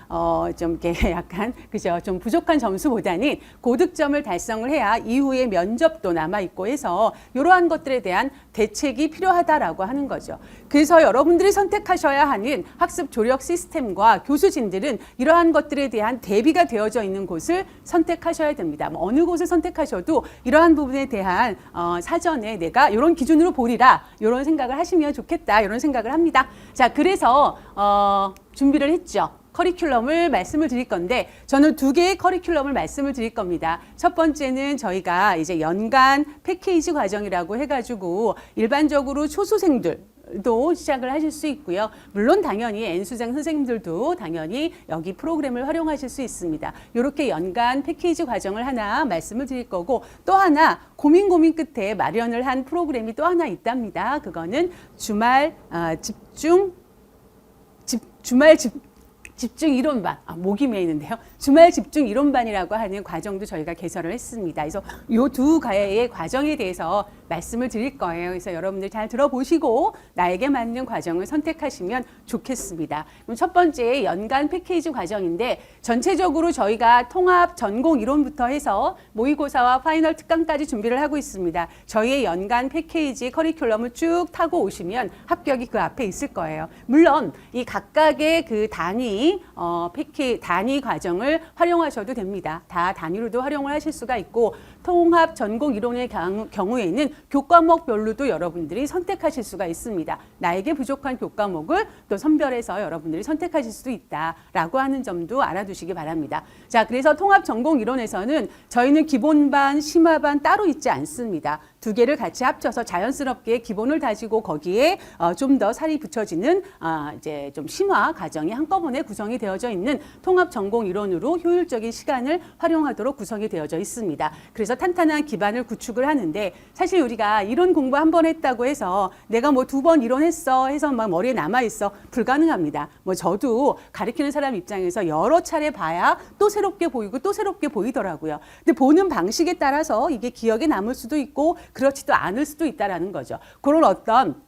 좀 이렇게 약간, 그죠, 좀 부족한 점수보다는 고득점을 달성을 해야 이후에 면접도 남아 있고 해서 이러한 것들에 대한 대책이 필요하다라고 하는 거죠. 그래서 여러분들이 선택하셔야 하는 학습 조력 시스템과 교수진들은 이러한 것들에 대한 대비가 되어져 있는 곳을 선택하셔야 됩니다. 뭐 어느 곳을 선택하셔도 이러한 부분에 대한 사전에 내가 이런 기준으로 보리라, 이런 생각을 하시면 좋겠다, 이런 생각을 합니다. 자, 그래서 준비를 했죠. 커리큘럼을 말씀을 드릴 건데 저는 2개의 커리큘럼을 말씀을 드릴 겁니다. 첫 번째는 저희가 이제 연간 패키지 과정이라고 해가지고 일반적으로 초수생들도 시작을 하실 수 있고요. 물론 당연히 N수생 선생님들도 당연히 여기 프로그램을 활용하실 수 있습니다. 이렇게 연간 패키지 과정을 하나 말씀을 드릴 거고, 또 하나 고민 끝에 마련을 한 프로그램이 또 하나 있답니다. 그거는 주말 집중 이론반, 목이 메이는데요. 주말 집중 이론반이라고 하는 과정도 저희가 개설을 했습니다. 그래서 이 2가의 과정에 대해서 말씀을 드릴 거예요. 그래서 여러분들 잘 들어보시고 나에게 맞는 과정을 선택하시면 좋겠습니다. 그럼 첫 번째 연간 패키지 과정인데 전체적으로 저희가 통합 전공 이론부터 해서 모의고사와 파이널 특강까지 준비를 하고 있습니다. 저희의 연간 패키지 커리큘럼을 쭉 타고 오시면 합격이 그 앞에 있을 거예요. 물론 이 각각의 그 단위 과정을 활용하셔도 됩니다. 다 단위로도 활용을 하실 수가 있고, 통합 전공 이론의 경우에는 교과목별로도 여러분들이 선택하실 수가 있습니다. 나에게 부족한 교과목을 또 선별해서 여러분들이 선택하실 수도 있다라고 하는 점도 알아두시기 바랍니다. 자, 그래서 통합 전공 이론에서는 저희는 기본반, 심화반 따로 있지 않습니다. 2개를 같이 합쳐서 자연스럽게 기본을 다지고 거기에 좀 더 살이 붙여지는 이제 좀 심화 과정이 한꺼번에 구성이 되어져 있는 통합 전공 이론으로 효율적인 시간을 활용하도록 구성이 되어져 있습니다. 그래서 그래서 탄탄한 기반을 구축을 하는데 사실 우리가 이론 공부 한 번 했다고 해서 내가 뭐 2번 이론했어 해서 막 머리에 남아있어 불가능합니다. 뭐 저도 가르치는 사람 입장에서 여러 차례 봐야 또 새롭게 보이고 또 새롭게 보이더라고요. 근데 보는 방식에 따라서 이게 기억에 남을 수도 있고 그렇지도 않을 수도 있다라는 거죠. 그런 어떤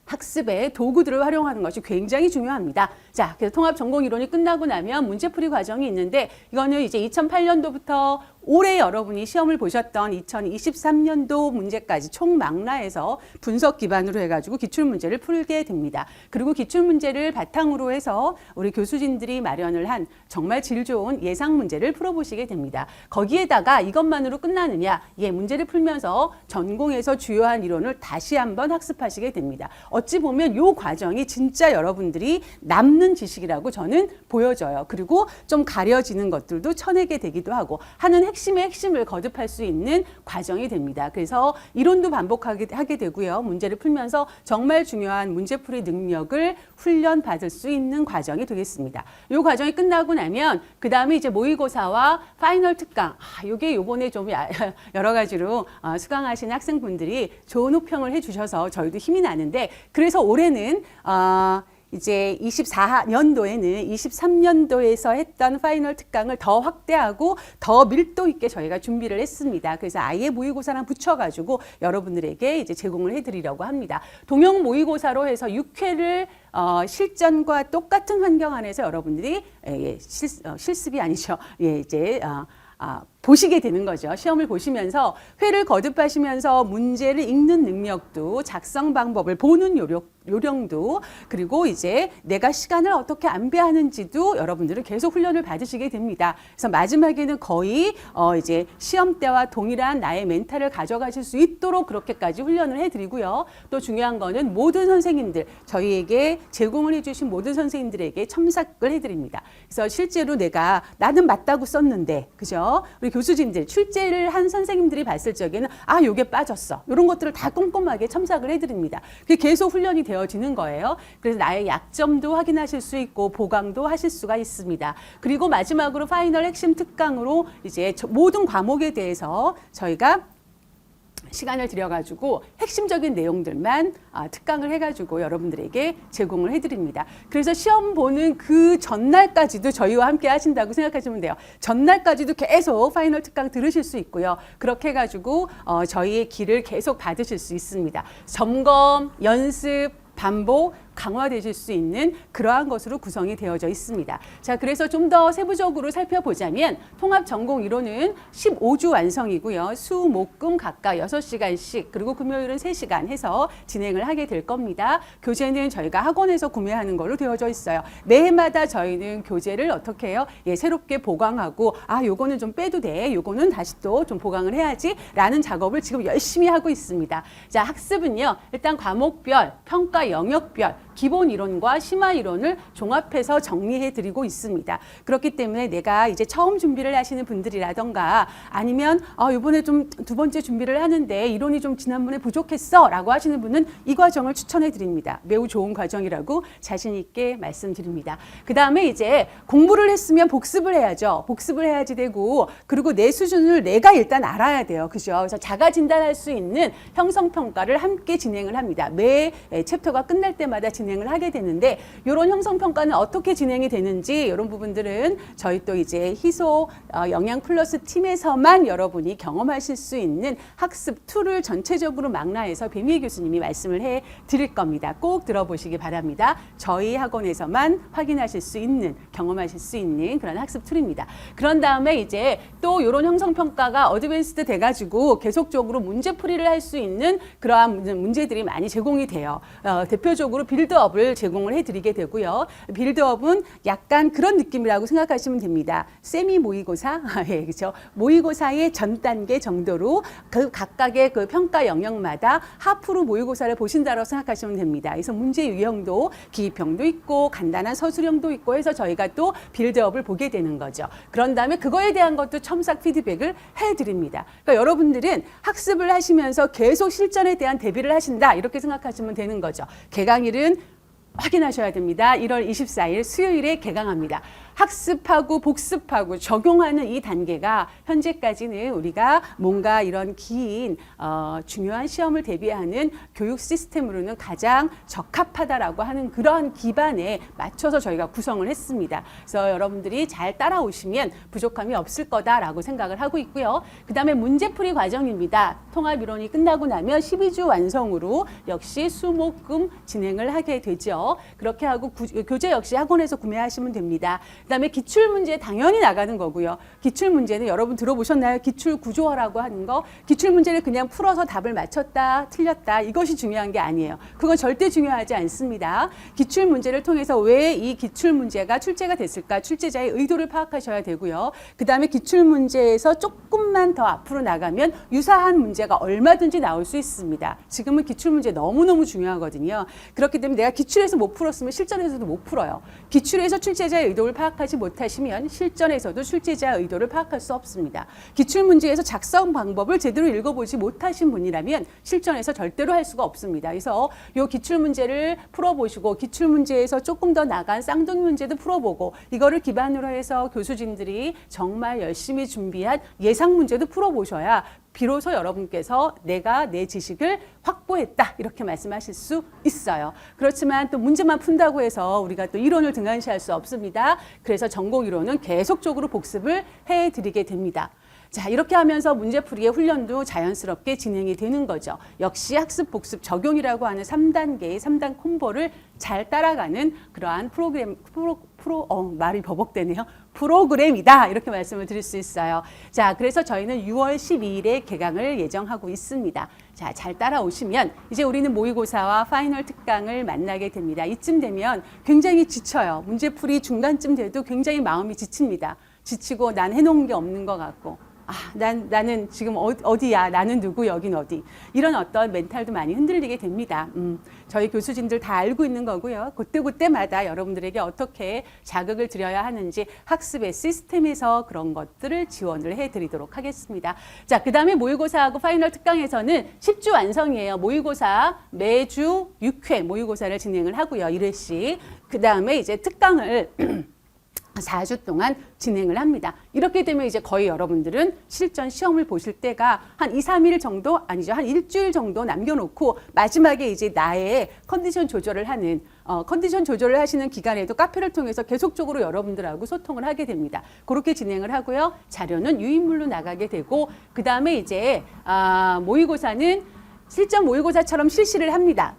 학습의 도구들을 활용하는 것이 굉장히 중요합니다. 자, 그래서 통합 전공 이론이 끝나고 나면 문제풀이 과정이 있는데 이거는 이제 2008년도부터 올해 여러분이 시험을 보셨던 2023년도 문제까지 총망라해서 분석 기반으로 해가지고 기출문제를 풀게 됩니다. 그리고 기출문제를 바탕으로 해서 우리 교수진들이 마련을 한 정말 질 좋은 예상 문제를 풀어보시게 됩니다. 거기에다가 이것만으로 끝나느냐? 예, 문제를 풀면서 전공에서 주요한 이론을 다시 한번 학습하시게 됩니다. 어찌 보면 이 과정이 진짜 여러분들이 남는 지식이라고 저는 보여져요. 그리고 좀 가려지는 것들도 쳐내게 되기도 하고 하는 핵심의 핵심을 거듭할 수 있는 과정이 됩니다. 그래서 이론도 반복하게 하게 되고요. 문제를 풀면서 정말 중요한 문제풀이 능력을 훈련받을 수 있는 과정이 되겠습니다. 이 과정이 끝나고 나면 그 다음에 이제 모의고사와 파이널 특강. 이게 요번에 좀 여러 가지로 수강하시는 학생분들이 좋은 호평을 해주셔서 저희도 힘이 나는데 그래서 올해는 이제 24년도에는 23년도에서 했던 파이널 특강을 더 확대하고 더 밀도 있게 저희가 준비를 했습니다. 그래서 아예 모의고사랑 붙여가지고 여러분들에게 이제 제공을 해드리려고 합니다. 동형 모의고사로 해서 6회를 실전과 똑같은 환경 안에서 여러분들이 실습이 아니죠. 예, 이제 보시게 되는 거죠. 시험을 보시면서 회를 거듭하시면서 문제를 읽는 능력도 작성 방법을 보는 요령도 그리고 이제 내가 시간을 어떻게 안배하는지도 여러분들은 계속 훈련을 받으시게 됩니다. 그래서 마지막에는 거의 이제 시험 때와 동일한 나의 멘탈을 가져가실 수 있도록 그렇게까지 훈련을 해드리고요. 또 중요한 거는 모든 선생님들 저희에게 제공을 해주신 모든 선생님들에게 첨삭을 해드립니다. 그래서 실제로 나는 맞다고 썼는데 그죠? 우리 교수진들 출제를 한 선생님들이 봤을 적에는 요게 빠졌어. 이런 것들을 다 꼼꼼하게 첨삭을 해드립니다. 그게 계속 훈련이 되어지는 거예요. 그래서 나의 약점도 확인하실 수 있고 보강도 하실 수가 있습니다. 그리고 마지막으로 파이널 핵심 특강으로 이제 모든 과목에 대해서 저희가 시간을 들여가지고 핵심적인 내용들만 특강을 해가지고 여러분들에게 제공을 해드립니다. 그래서 시험 보는 그 전날까지도 저희와 함께 하신다고 생각하시면 돼요. 전날까지도 계속 파이널 특강 들으실 수 있고요. 그렇게 해가지고 저희의 길을 계속 받으실 수 있습니다. 점검, 연습, 반복, 강화되실 수 있는 그러한 것으로 구성이 되어져 있습니다. 자, 그래서 좀 더 세부적으로 살펴보자면 통합 전공 이론은 15주 완성이고요. 수, 목, 금 각각 6시간씩 그리고 금요일은 3시간 해서 진행을 하게 될 겁니다. 교재는 저희가 학원에서 구매하는 걸로 되어져 있어요. 매해마다 저희는 교재를 어떻게 해요? 예, 새롭게 보강하고 요거는 좀 빼도 돼. 요거는 다시 또 좀 보강을 해야지 라는 작업을 지금 열심히 하고 있습니다. 자, 학습은요. 일단 과목별, 평가 영역별 기본 이론과 심화 이론을 종합해서 정리해 드리고 있습니다. 그렇기 때문에 내가 이제 처음 준비를 하시는 분들이라던가 아니면 이번에 좀 2번째 준비를 하는데 이론이 좀 지난번에 부족했어 라고 하시는 분은 이 과정을 추천해 드립니다. 매우 좋은 과정이라고 자신 있게 말씀드립니다. 그 다음에 이제 공부를 했으면 복습을 해야죠. 복습을 해야지 되고 그리고 내 수준을 내가 일단 알아야 돼요. 그죠? 그래서 자가 진단할 수 있는 형성평가를 함께 진행을 합니다. 매 챕터가 끝날 때마다 진행을 하게 되는데 이런 형성평가는 어떻게 진행이 되는지 이런 부분들은 저희 또 이제 희소 영양 플러스 팀에서만 여러분이 경험하실 수 있는 학습 툴을 전체적으로 망라해서 배미애 교수님이 말씀을 해 드릴 겁니다. 꼭 들어보시기 바랍니다. 저희 학원에서만 확인하실 수 있는 경험하실 수 있는 그런 학습 툴입니다. 그런 다음에 이제 또 이런 형성평가가 어드밴스드 돼가지고 계속적으로 문제풀이를 할 수 있는 그러한 문제들이 많이 제공이 돼요. 대표적으로 빌드업을 제공을 해드리게 되고요. 빌드업은 약간 그런 느낌이라고 생각하시면 됩니다. 세미 모의고사, 예, 그렇죠. 모의고사의 전 단계 정도로 그 각각의 그 평가 영역마다 하프로 모의고사를 보신다고 생각하시면 됩니다. 그래서 문제 유형도 기입형도 있고 간단한 서술형도 있고 해서 저희가 또 빌드업을 보게 되는 거죠. 그런 다음에 그거에 대한 것도 첨삭 피드백을 해드립니다. 그러니까 여러분들은 학습을 하시면서 계속 실전에 대한 대비를 하신다 이렇게 생각하시면 되는 거죠. 개강일은 확인하셔야 됩니다. 1월 24일 수요일에 개강합니다. 학습하고 복습하고 적용하는 이 단계가 현재까지는 우리가 뭔가 이런 긴 중요한 시험을 대비하는 교육 시스템으로는 가장 적합하다라고 하는 그런 기반에 맞춰서 저희가 구성을 했습니다. 그래서 여러분들이 잘 따라오시면 부족함이 없을 거다라고 생각을 하고 있고요. 그 다음에 문제풀이 과정입니다. 통합이론이 끝나고 나면 12주 완성으로 역시 수목금 진행을 하게 되죠. 그렇게 하고 교재 역시 학원에서 구매하시면 됩니다. 그다음에 기출문제 당연히 나가는 거고요. 기출문제는 여러분 들어보셨나요? 기출구조화라고 하는 거. 기출문제를 그냥 풀어서 답을 맞췄다, 틀렸다 이것이 중요한 게 아니에요. 그건 절대 중요하지 않습니다. 기출문제를 통해서 왜 이 기출문제가 출제가 됐을까? 출제자의 의도를 파악하셔야 되고요. 그다음에 기출문제에서 조금만 더 앞으로 나가면 유사한 문제가 얼마든지 나올 수 있습니다. 지금은 기출문제 너무너무 중요하거든요. 그렇기 때문에 내가 기출에서 못 풀었으면 실전에서도 못 풀어요. 기출에서 출제자의 의도를 파악하지 못하시면 실전에서도 출제자의 의도를 파악할 수 없습니다. 기출문제에서 작성 방법을 제대로 읽어보지 못하신 분이라면 실전에서 절대로 할 수가 없습니다. 그래서 이 기출문제를 풀어보시고 기출문제에서 조금 더 나간 쌍둥이 문제도 풀어보고 이거를 기반으로 해서 교수진들이 정말 열심히 준비한 예상 문제도 풀어보셔야 비로소 여러분께서 내가 내 지식을 확보했다 이렇게 말씀하실 수 있어요. 그렇지만 또 문제만 푼다고 해서 우리가 또 이론을 등한시할 수 없습니다. 그래서 전공 이론은 계속적으로 복습을 해드리게 됩니다. 자, 이렇게 하면서 문제풀이의 훈련도 자연스럽게 진행이 되는 거죠. 역시 학습, 복습, 적용이라고 하는 3단계의 3단 콤보를 잘 따라가는 그러한 말이 버벅대네요. 프로그램이다. 이렇게 말씀을 드릴 수 있어요. 자, 그래서 저희는 6월 12일에 개강을 예정하고 있습니다. 자, 잘 따라오시면 이제 우리는 모의고사와 파이널 특강을 만나게 됩니다. 이쯤 되면 굉장히 지쳐요. 문제풀이 중간쯤 돼도 굉장히 마음이 지칩니다. 지치고 난 해놓은 게 없는 것 같고 나는 지금 어디야? 나는 누구? 여긴 어디? 이런 어떤 멘탈도 많이 흔들리게 됩니다. 저희 교수진들 다 알고 있는 거고요. 그때마다 여러분들에게 어떻게 자극을 드려야 하는지 학습의 시스템에서 그런 것들을 지원을 해드리도록 하겠습니다. 자, 그 다음에 모의고사하고 파이널 특강에서는 10주 완성이에요. 모의고사 매주 6회 모의고사를 진행을 하고요. 1회씩. 그 다음에 이제 특강을 4주 동안 진행을 합니다. 이렇게 되면 이제 거의 여러분들은 실전 시험을 보실 때가 한 2, 3일 정도 아니죠. 한 일주일 정도 남겨놓고 마지막에 이제 나의 컨디션 조절을 하는 컨디션 조절을 하시는 기간에도 카페를 통해서 계속적으로 여러분들하고 소통을 하게 됩니다. 그렇게 진행을 하고요. 자료는 유인물로 나가게 되고 그 다음에 이제 모의고사는 실전 모의고사처럼 실시를 합니다.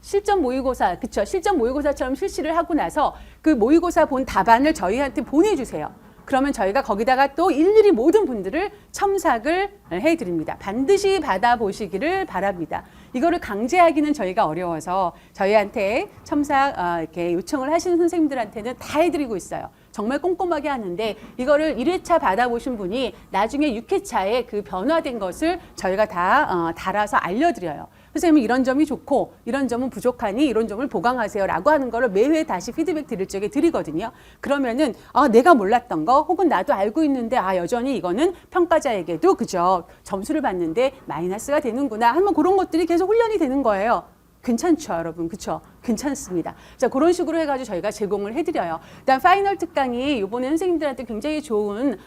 실전 모의고사, 그쵸? 실전 모의고사처럼 실시를 하고 나서 그 모의고사 본 답안을 저희한테 보내주세요. 그러면 저희가 거기다가 또 일일이 모든 분들을 첨삭을 해드립니다. 반드시 받아보시기를 바랍니다. 이거를 강제하기는 저희가 어려워서 저희한테 첨삭 이렇게 요청을 하시는 선생님들한테는 다 해드리고 있어요. 정말 꼼꼼하게 하는데 이거를 1회차 받아보신 분이 나중에 6회차에 그 변화된 것을 저희가 다 달아서 알려드려요. 선생님 이런 점이 좋고 이런 점은 부족하니 이런 점을 보강하세요 라고 하는 거를 매회 다시 피드백 드릴 적에 드리거든요. 그러면은 내가 몰랐던 거 혹은 나도 알고 있는데 여전히 이거는 평가자에게도 그죠 점수를 받는데 마이너스가 되는구나 하면 그런 것들이 계속 훈련이 되는 거예요. 괜찮죠, 여러분? 그쵸? 괜찮습니다. 자, 그런 식으로 해가지고 저희가 제공을 해드려요. 일단 파이널 특강이 이번에 선생님들한테 굉장히 좋은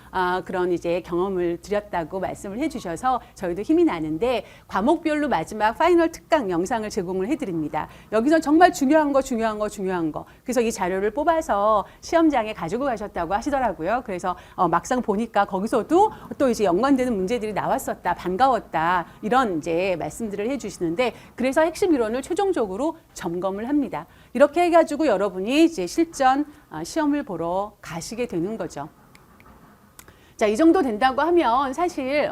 그런 이제 경험을 드렸다고 말씀을 해주셔서 저희도 힘이 나는데 과목별로 마지막 파이널 특강 영상을 제공을 해드립니다. 여기서 정말 중요한 거. 그래서 이 자료를 뽑아서 시험장에 가지고 가셨다고 하시더라고요. 그래서 막상 보니까 거기서도 또 이제 연관되는 문제들이 나왔었다, 반가웠다 이런 이제 말씀들을 해주시는데 그래서 핵심 이론을 최종적으로 점검을 합니다. 이렇게 해가지고 여러분이 이제 실전 시험을 보러 가시게 되는 거죠. 자, 이 정도 된다고 하면 사실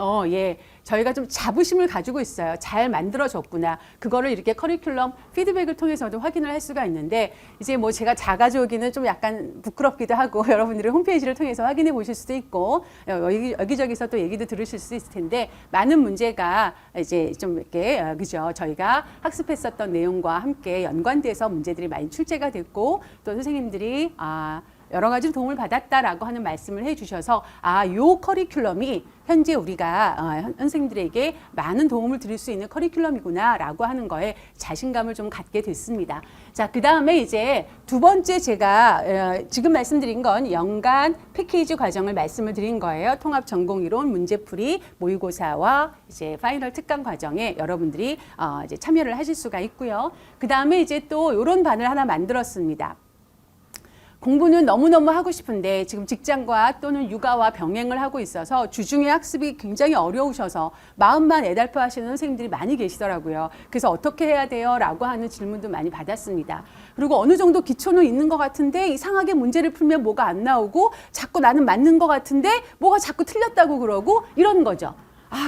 저희가 좀 자부심을 가지고 있어요. 잘 만들어졌구나. 그거를 이렇게 커리큘럼 피드백을 통해서도 확인을 할 수가 있는데 이제 뭐 제가 작아져오기는 좀 약간 부끄럽기도 하고 여러분들의 홈페이지를 통해서 확인해 보실 수도 있고 여기저기서 또 얘기도 들으실 수 있을 텐데 많은 문제가 이제 좀 이렇게 그죠? 저희가 학습했었던 내용과 함께 연관돼서 문제들이 많이 출제가 됐고 또 선생님들이 여러 가지 도움을 받았다라고 하는 말씀을 해주셔서 요 커리큘럼이 현재 우리가 선생님들에게 많은 도움을 드릴 수 있는 커리큘럼이구나라고 하는 거에 자신감을 좀 갖게 됐습니다. 자, 그 다음에 이제 두 번째 제가 지금 말씀드린 건 연간 패키지 과정을 말씀을 드린 거예요. 통합 전공이론, 문제풀이, 모의고사와 이제 파이널 특강 과정에 여러분들이 이제 참여를 하실 수가 있고요. 그 다음에 이제 또 이런 반을 하나 만들었습니다. 공부는 너무너무 하고 싶은데 지금 직장과 또는 육아와 병행을 하고 있어서 주중에 학습이 굉장히 어려우셔서 마음만 애달파 하시는 선생님들이 많이 계시더라고요. 그래서 어떻게 해야 돼요? 라고 하는 질문도 많이 받았습니다. 그리고 어느 정도 기초는 있는 것 같은데 이상하게 문제를 풀면 뭐가 안 나오고 자꾸 나는 맞는 것 같은데 뭐가 자꾸 틀렸다고 그러고 이런 거죠.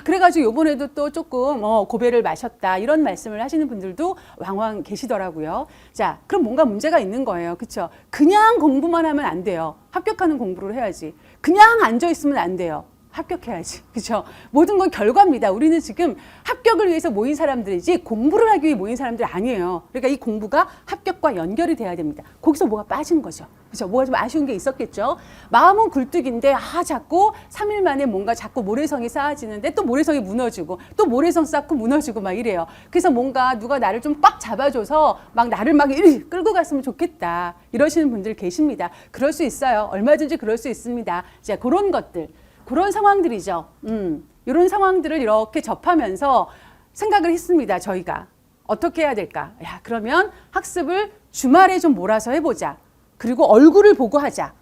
그래가지고 요번에도 또 조금 고배를 마셨다 이런 말씀을 하시는 분들도 왕왕 계시더라고요. 자, 그럼 뭔가 문제가 있는 거예요. 그렇죠? 그냥 공부만 하면 안 돼요. 합격하는 공부를 해야지. 그냥 앉아 있으면 안 돼요. 합격해야지. 그렇죠? 모든 건 결과입니다. 우리는 지금 합격을 위해서 모인 사람들이지 공부를 하기 위해 모인 사람들 아니에요. 그러니까 이 공부가 합격과 연결이 돼야 됩니다. 거기서 뭐가 빠진 거죠. 그렇죠? 뭐가 좀 아쉬운 게 있었겠죠. 마음은 굴뚝인데 자꾸 3일 만에 뭔가 자꾸 모래성이 쌓아지는데 또 모래성이 무너지고 또 모래성 쌓고 무너지고 막 이래요. 그래서 뭔가 누가 나를 좀 빡 잡아줘서 막 나를 막 이리 끌고 갔으면 좋겠다. 이러시는 분들 계십니다. 그럴 수 있어요. 얼마든지 그럴 수 있습니다. 자, 그런 것들. 그런 상황들이죠. 이런 상황들을 이렇게 접하면서 생각을 했습니다. 저희가 어떻게 해야 될까? 그러면 학습을 주말에 좀 몰아서 해보자. 그리고 얼굴을 보고 하자.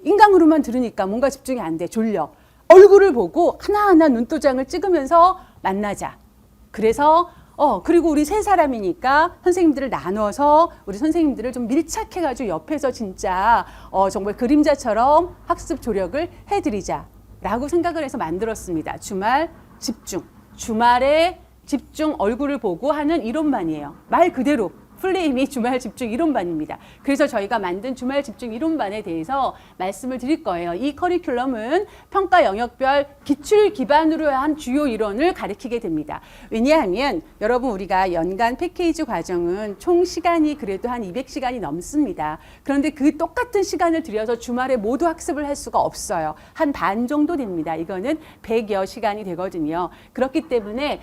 인강으로만 들으니까 뭔가 집중이 안 돼. 졸려. 얼굴을 보고 하나하나 눈도장을 찍으면서 만나자. 그래서 그리고 우리 세 사람이니까 선생님들을 나눠서 우리 선생님들을 좀 밀착해가지고 옆에서 진짜 정말 그림자처럼 학습 조력을 해드리자. 라고 생각을 해서 만들었습니다. 주말 집중, 주말에 집중 얼굴을 보고 하는 이론반이에요. 말 그대로 플레임이 주말 집중 이론반입니다. 그래서 저희가 만든 주말 집중 이론반에 대해서 말씀을 드릴 거예요. 이 커리큘럼은 평가 영역별 기출 기반으로 한 주요 이론을 가리키게 됩니다. 왜냐하면 여러분 우리가 연간 패키지 과정은 총 시간이 그래도 한 200시간이 넘습니다. 그런데 그 똑같은 시간을 들여서 주말에 모두 학습을 할 수가 없어요. 한 반 정도 됩니다. 이거는 100여 시간이 되거든요. 그렇기 때문에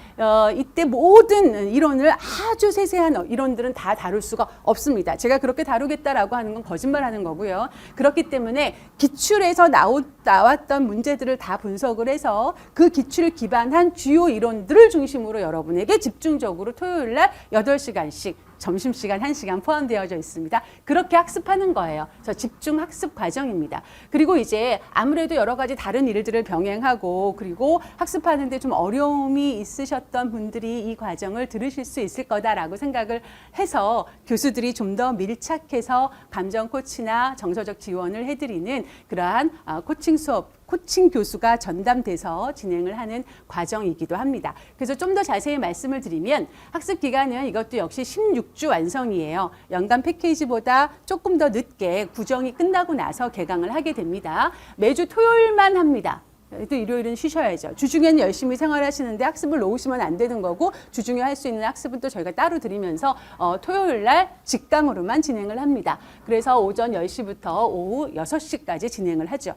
이때 모든 이론을 아주 세세한 이론들은 다 다룰 수가 없습니다. 제가 그렇게 다루겠다라고 하는 건 거짓말하는 거고요. 그렇기 때문에 기출에서 나왔던 문제들을 다 분석을 해서 그 기출을 기반한 주요 이론들을 중심으로 여러분에게 집중적으로 토요일 날 8시간씩 점심시간 1시간 포함되어져 있습니다. 그렇게 학습하는 거예요. 그래서 집중 학습 과정입니다. 그리고 이제 아무래도 여러 가지 다른 일들을 병행하고 그리고 학습하는데 좀 어려움이 있으셨던 분들이 이 과정을 들으실 수 있을 거다라고 생각을 해서 교수들이 좀 더 밀착해서 감정 코치나 정서적 지원을 해드리는 그러한 코칭 수업 코칭 교수가 전담돼서 진행을 하는 과정이기도 합니다. 그래서 좀 더 자세히 말씀을 드리면 학습 기간은 이것도 역시 16주 완성이에요. 연간 패키지보다 조금 더 늦게 구정이 끝나고 나서 개강을 하게 됩니다. 매주 토요일만 합니다. 또 일요일은 쉬셔야죠. 주중에는 열심히 생활하시는데 학습을 놓으시면 안 되는 거고 주중에 할 수 있는 학습은 또 저희가 따로 드리면서 토요일 날 직강으로만 진행을 합니다. 그래서 오전 10시부터 오후 6시까지 진행을 하죠.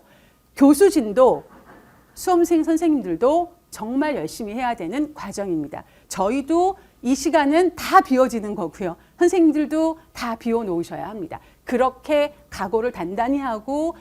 교수진도 수험생 선생님들도 정말 열심히 해야 되는 과정입니다. 저희도 이 시간은 다 비워지는 거고요. 선생님들도 다 비워놓으셔야 합니다. 그렇게 각오를 단단히 하고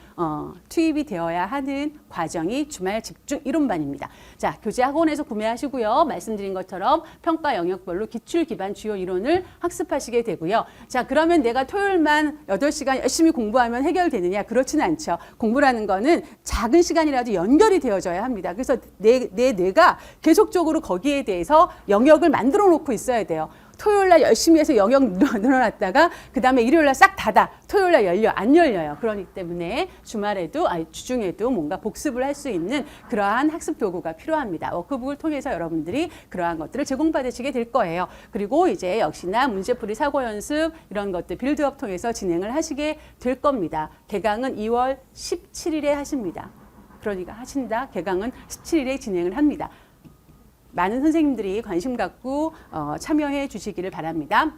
투입이 되어야 하는 과정이 주말 집중 이론반입니다. 자, 교재학원에서 구매하시고요. 말씀드린 것처럼 평가 영역별로 기출 기반 주요 이론을 학습하시게 되고요. 자, 그러면 내가 토요일만 8시간 열심히 공부하면 해결되느냐? 그렇지는 않죠. 공부라는 거는 작은 시간이라도 연결이 되어져야 합니다. 그래서 내 뇌가 계속적으로 거기에 대해서 영역을 만들어 놓고 있어야 돼요. 토요일 날 열심히 해서 영역 늘어났다가 그 다음에 일요일 날 싹 닫아. 토요일 날 열려. 안 열려요. 그렇기 때문에 주중에도 뭔가 복습을 할 수 있는 그러한 학습 도구가 필요합니다. 워크북을 통해서 여러분들이 그러한 것들을 제공받으시게 될 거예요. 그리고 이제 역시나 문제풀이 사고 연습 이런 것들 빌드업 통해서 진행을 하시게 될 겁니다. 개강은 2월 17일에 하십니다. 그러니까 하신다. 개강은 17일에 진행을 합니다. 많은 선생님들이 관심 갖고 참여해 주시기를 바랍니다.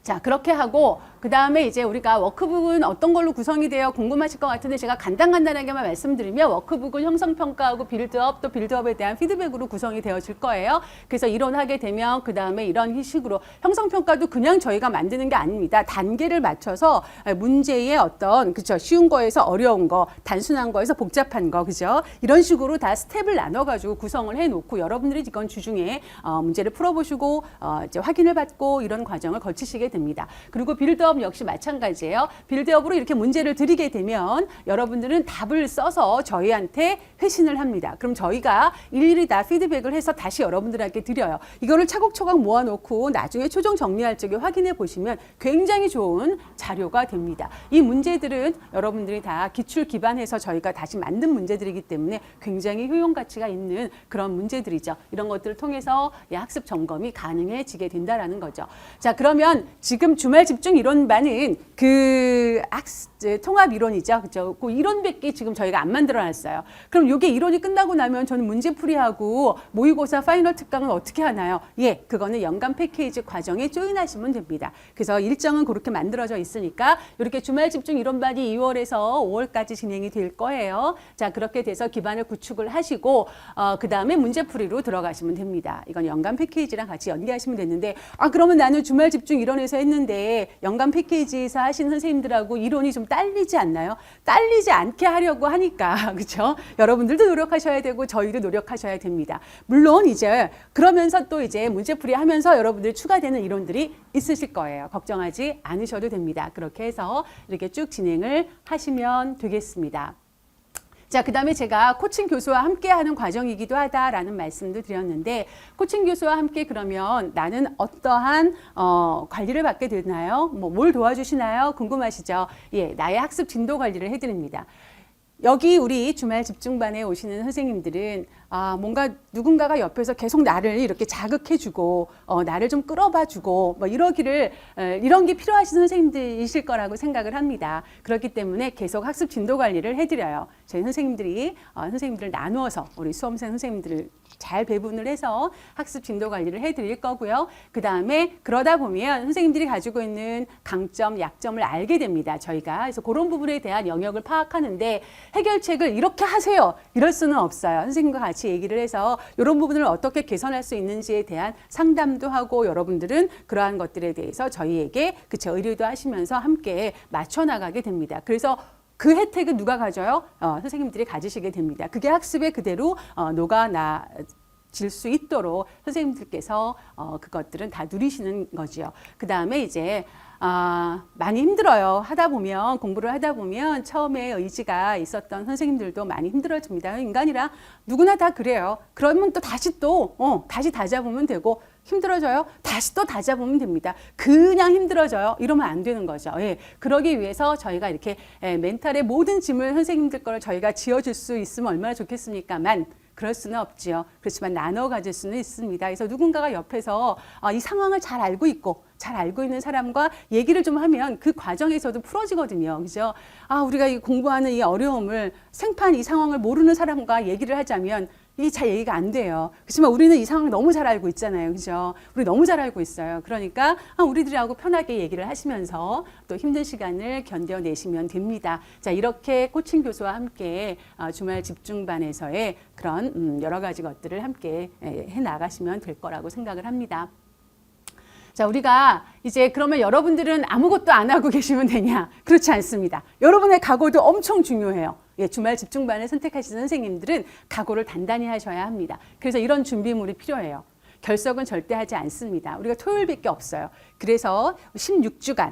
자, 그렇게 하고 그 다음에 이제 우리가 워크북은 어떤 걸로 구성이 되어 궁금하실 것 같은데 제가 간단하게만 말씀드리면 워크북은 형성평가하고 빌드업 또 빌드업에 대한 피드백으로 구성이 되어질 거예요. 그래서 이론하게 되면 그 다음에 이런 식으로 형성평가도 그냥 저희가 만드는 게 아닙니다. 단계를 맞춰서 문제의 어떤 그쵸 쉬운 거에서 어려운 거, 단순한 거에서 복잡한 거 그죠? 이런 식으로 다 스텝을 나눠가지고 구성을 해놓고 여러분들이 이건 주중에 문제를 풀어보시고 이제 확인을 받고 이런 과정을 거치시게 됩니다. 그리고 빌드업 역시 마찬가지예요. 빌드업으로 이렇게 문제를 드리게 되면 여러분들은 답을 써서 저희한테 회신을 합니다. 그럼 저희가 일일이 다 피드백을 해서 다시 여러분들에게 드려요. 이거를 차곡차곡 모아놓고 나중에 최종 정리할 적에 확인해 보시면 굉장히 좋은 자료가 됩니다. 이 문제들은 여러분들이 다 기출 기반해서 저희가 다시 만든 문제들이기 때문에 굉장히 효용 가치가 있는 그런 문제들이죠. 이런 것들을 통해서 학습 점검이 가능해지게 된다라는 거죠. 자, 그러면 지금 주말 집중 이론반은 그 통합 이론이죠. 그죠? 그 이론밖에 지금 저희가 안 만들어 놨어요. 그럼 이게 이론이 끝나고 나면 저는 문제풀이하고 모의고사 파이널 특강은 어떻게 하나요? 예, 그거는 연간 패키지 과정에 조인하시면 됩니다. 그래서 일정은 그렇게 만들어져 있으니까 이렇게 주말 집중 이론반이 2월에서 5월까지 진행이 될 거예요. 자, 그렇게 돼서 기반을 구축을 하시고 그 다음에 문제풀이로 들어가시면 됩니다. 이건 연간 패키지랑 같이 연계하시면 되는데 그러면 나는 주말 집중 이론에서 했는데 연간 패키지에서 하신 선생님들하고 이론이 좀 딸리지 않나요? 딸리지 않게 하려고 하니까 그렇죠? 여러분들도 노력하셔야 되고 저희도 노력하셔야 됩니다. 물론 이제 그러면서 또 이제 문제풀이 하면서 여러분들이 추가되는 이론들이 있으실 거예요. 걱정하지 않으셔도 됩니다. 그렇게 해서 이렇게 쭉 진행을 하시면 되겠습니다. 자, 그 다음에 제가 코칭 교수와 함께 하는 과정이기도 하다라는 말씀도 드렸는데 코칭 교수와 함께 그러면 나는 어떠한 관리를 받게 되나요? 뭘 도와주시나요? 궁금하시죠? 예, 나의 학습 진도 관리를 해드립니다. 여기 우리 주말 집중반에 오시는 선생님들은 뭔가 누군가가 옆에서 계속 나를 이렇게 자극해주고 나를 좀 끌어봐주고 이런 게 필요하신 선생님들이실 거라고 생각을 합니다. 그렇기 때문에 계속 학습 진도 관리를 해드려요. 저희 선생님들이 선생님들을 나누어서 우리 수험생 선생님들을 잘 배분을 해서 학습 진도 관리를 해드릴 거고요. 그 다음에 그러다 보면 선생님들이 가지고 있는 강점, 약점을 알게 됩니다. 저희가 그래서 그런 부분에 대한 영역을 파악하는데 해결책을 이렇게 하세요. 이럴 수는 없어요. 선생님과 같이 얘기를 해서 이런 부분을 어떻게 개선할 수 있는지에 대한 상담도 하고 여러분들은 그러한 것들에 대해서 저희에게 의뢰도 하시면서 함께 맞춰나가게 됩니다. 그래서 그 혜택은 누가 가져요? 선생님들이 가지시게 됩니다. 그게 학습에 그대로 녹아질 수 있도록 선생님들께서 그것들은 다 누리시는 거죠. 그 다음에 이제 많이 힘들어요. 공부를 하다 보면 처음에 의지가 있었던 선생님들도 많이 힘들어집니다. 인간이라 누구나 다 그래요. 그러면 또 다시 다잡으면 되고 힘들어져요? 다시 또 다잡으면 됩니다. 그냥 힘들어져요? 이러면 안 되는 거죠. 예. 그러기 위해서 저희가 이렇게 멘탈의 모든 짐을 선생님들 거를 저희가 지어줄 수 있으면 얼마나 좋겠습니까만 그럴 수는 없지요. 그렇지만 나눠 가질 수는 있습니다. 그래서 누군가가 옆에서 이 상황을 잘 알고 있는 사람과 얘기를 좀 하면 그 과정에서도 풀어지거든요. 그죠? 우리가 이 공부하는 이 어려움을 생판 이 상황을 모르는 사람과 얘기를 하자면 이게 잘 얘기가 안 돼요. 그렇지만 우리는 이 상황을 너무 잘 알고 있잖아요. 그죠? 우리 너무 잘 알고 있어요. 그러니까 우리들하고 편하게 얘기를 하시면서 또 힘든 시간을 견뎌내시면 됩니다. 자, 이렇게 코칭 교수와 함께 주말 집중반에서의 그런 여러 가지 것들을 함께 해 나가시면 될 거라고 생각을 합니다. 자, 우리가 이제 그러면 여러분들은 아무것도 안 하고 계시면 되냐? 그렇지 않습니다. 여러분의 각오도 엄청 중요해요. 예, 주말 집중반을 선택하시는 선생님들은 각오를 단단히 하셔야 합니다. 그래서 이런 준비물이 필요해요. 결석은 절대 하지 않습니다. 우리가 토요일밖에 없어요. 그래서 16주간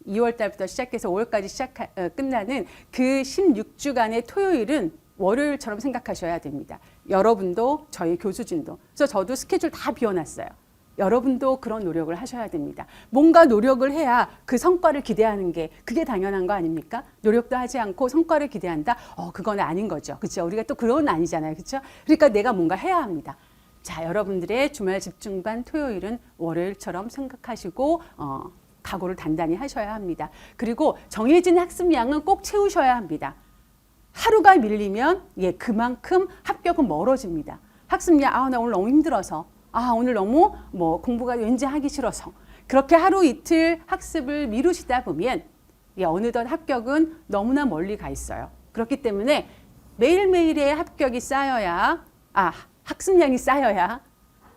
2월 달부터 시작해서 5월까지 끝나는 그 16주간의 토요일은 월요일처럼 생각하셔야 됩니다. 여러분도 저희 교수진도. 그래서 저도 스케줄 다 비워놨어요. 여러분도 그런 노력을 하셔야 됩니다. 뭔가 노력을 해야 그 성과를 기대하는 게 그게 당연한 거 아닙니까? 노력도 하지 않고 성과를 기대한다? 그건 아닌 거죠. 그렇죠? 우리가 또 그건 아니잖아요. 그렇죠? 그러니까 내가 뭔가 해야 합니다. 자, 여러분들의 주말 집중반 토요일은 월요일처럼 생각하시고 각오를 단단히 하셔야 합니다. 그리고 정해진 학습량은 꼭 채우셔야 합니다. 하루가 밀리면 그만큼 합격은 멀어집니다. 학습량 나 오늘 너무 힘들어서 오늘 너무 공부가 왠지 하기 싫어서 그렇게 하루 이틀 학습을 미루시다 보면 어느덧 합격은 너무나 멀리 가 있어요. 그렇기 때문에 매일매일의 합격이 쌓여야, 학습량이 쌓여야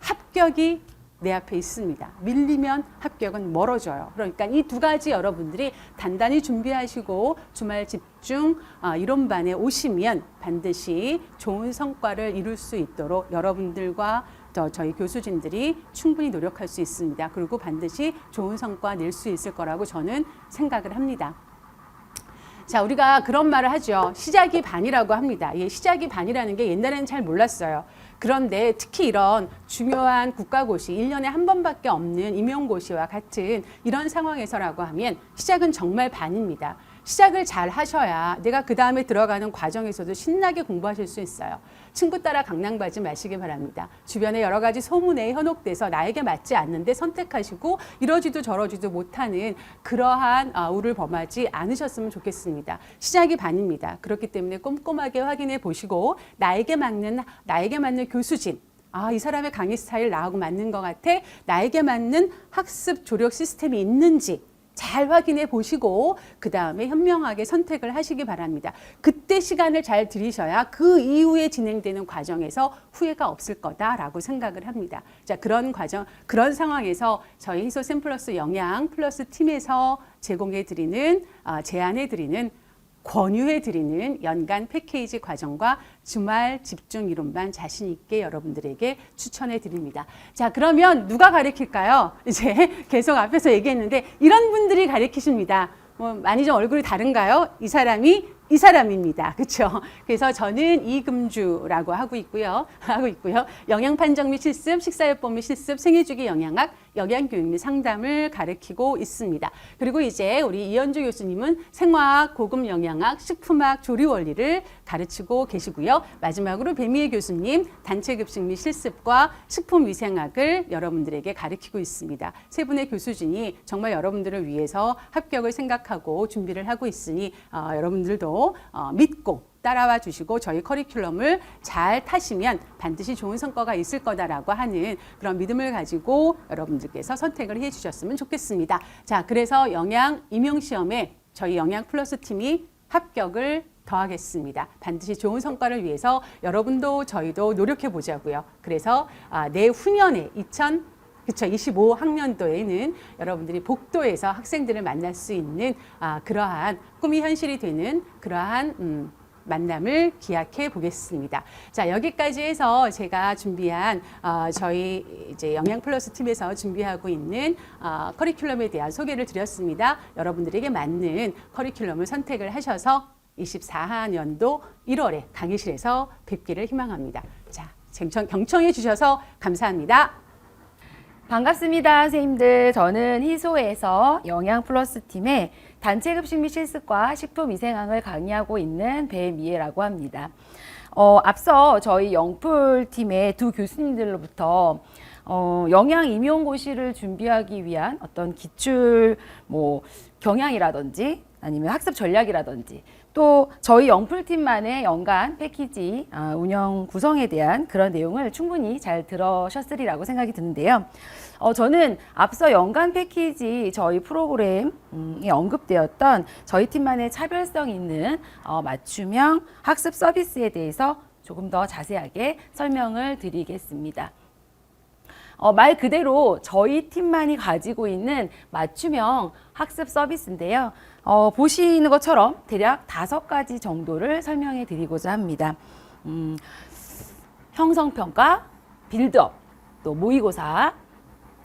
합격이 내 앞에 있습니다. 밀리면 합격은 멀어져요. 그러니까 이 두 가지 여러분들이 단단히 준비하시고 주말 집중 이론반에 오시면 반드시 좋은 성과를 이룰 수 있도록 여러분들과 저희 교수진들이 충분히 노력할 수 있습니다. 그리고 반드시 좋은 성과 낼 수 있을 거라고 저는 생각을 합니다. 자, 우리가 그런 말을 하죠. 시작이 반이라고 합니다. 시작이 반이라는 게 옛날에는 잘 몰랐어요. 그런데 특히 이런 중요한 국가고시, 1년에 한 번밖에 없는 임용고시와 같은 이런 상황에서라고 하면 시작은 정말 반입니다. 시작을 잘 하셔야 내가 그 다음에 들어가는 과정에서도 신나게 공부하실 수 있어요. 친구 따라 강낭받지 마시기 바랍니다. 주변에 여러 가지 소문에 현혹돼서 나에게 맞지 않는데 선택하시고 이러지도 저러지도 못하는 그러한 우를 범하지 않으셨으면 좋겠습니다. 시작이 반입니다. 그렇기 때문에 꼼꼼하게 확인해 보시고 나에게 맞는 교수진, 이 사람의 강의 스타일 나하고 맞는 것 같아. 나에게 맞는 학습 조력 시스템이 있는지 잘 확인해 보시고 그 다음에 현명하게 선택을 하시기 바랍니다. 그때 시간을 잘 들이셔야 그 이후에 진행되는 과정에서 후회가 없을 거다라고 생각을 합니다. 자, 그런 상황에서 저희 희소 샘플러스 영양 플러스 팀에서 제안해 드리는 권유해드리는 연간 패키지 과정과 주말 집중 이론반 자신 있게 여러분들에게 추천해드립니다. 자, 그러면 누가 가르칠까요? 이제 계속 앞에서 얘기했는데 이런 분들이 가르치십니다. 많이 좀 얼굴이 다른가요? 이 사람입니다. 그렇죠? 그래서 저는 이금주라고 하고 있고요. 영양 판정 및 실습, 식사요법 및 실습, 생애주기 영양학, 영양교육 및 상담을 가르치고 있습니다. 그리고 이제 우리 이현주 교수님은 생화학, 고급 영양학, 식품학, 조리 원리를 가르치고 계시고요. 마지막으로 배미애 교수님 단체 급식 및 실습과 식품 위생학을 여러분들에게 가르치고 있습니다. 세 분의 교수진이 정말 여러분들을 위해서 합격을 생각하고 준비를 하고 있으니 여러분들도 믿고 따라와 주시고 저희 커리큘럼을 잘 타시면 반드시 좋은 성과가 있을 거다라고 하는 그런 믿음을 가지고 여러분들께서 선택을 해 주셨으면 좋겠습니다. 자, 그래서 영양 임용시험에 저희 영양 플러스 팀이 합격을 더하겠습니다. 반드시 좋은 성과를 위해서 여러분도 저희도 노력해 보자고요. 그래서 내후년에 25학년도에는 여러분들이 복도에서 학생들을 만날 수 있는 그러한 꿈이 현실이 되는 그러한 만남을 기약해 보겠습니다. 자, 여기까지 해서 제가 준비한 저희 이제 영양 플러스 팀에서 준비하고 있는 커리큘럼에 대한 소개를 드렸습니다. 여러분들에게 맞는 커리큘럼을 선택을 하셔서 24학년도 1월에 강의실에서 뵙기를 희망합니다. 자, 경청해 주셔서 감사합니다. 반갑습니다, 선생님들. 저는 희소에서 영양 플러스 팀의 단체 급식 및 실습과 식품 위생학을 강의하고 있는 배미애라고 합니다. 앞서 저희 영풀 팀의 두 교수님들로부터 영양 임용고시를 준비하기 위한 어떤 기출 경향이라든지 아니면 학습 전략이라든지 또 저희 영풀팀만의 연간 패키지 운영 구성에 대한 그런 내용을 충분히 잘 들으셨으리라고 생각이 드는데요. 저는 앞서 연간 패키지 저희 프로그램에 언급되었던 저희 팀만의 차별성 있는 맞춤형 학습 서비스에 대해서 조금 더 자세하게 설명을 드리겠습니다. 말 그대로 저희 팀만이 가지고 있는 맞춤형 학습 서비스인데요. 보시는 것처럼 대략 5가지 정도를 설명해 드리고자 합니다. 형성평가, 빌드업, 또 모의고사,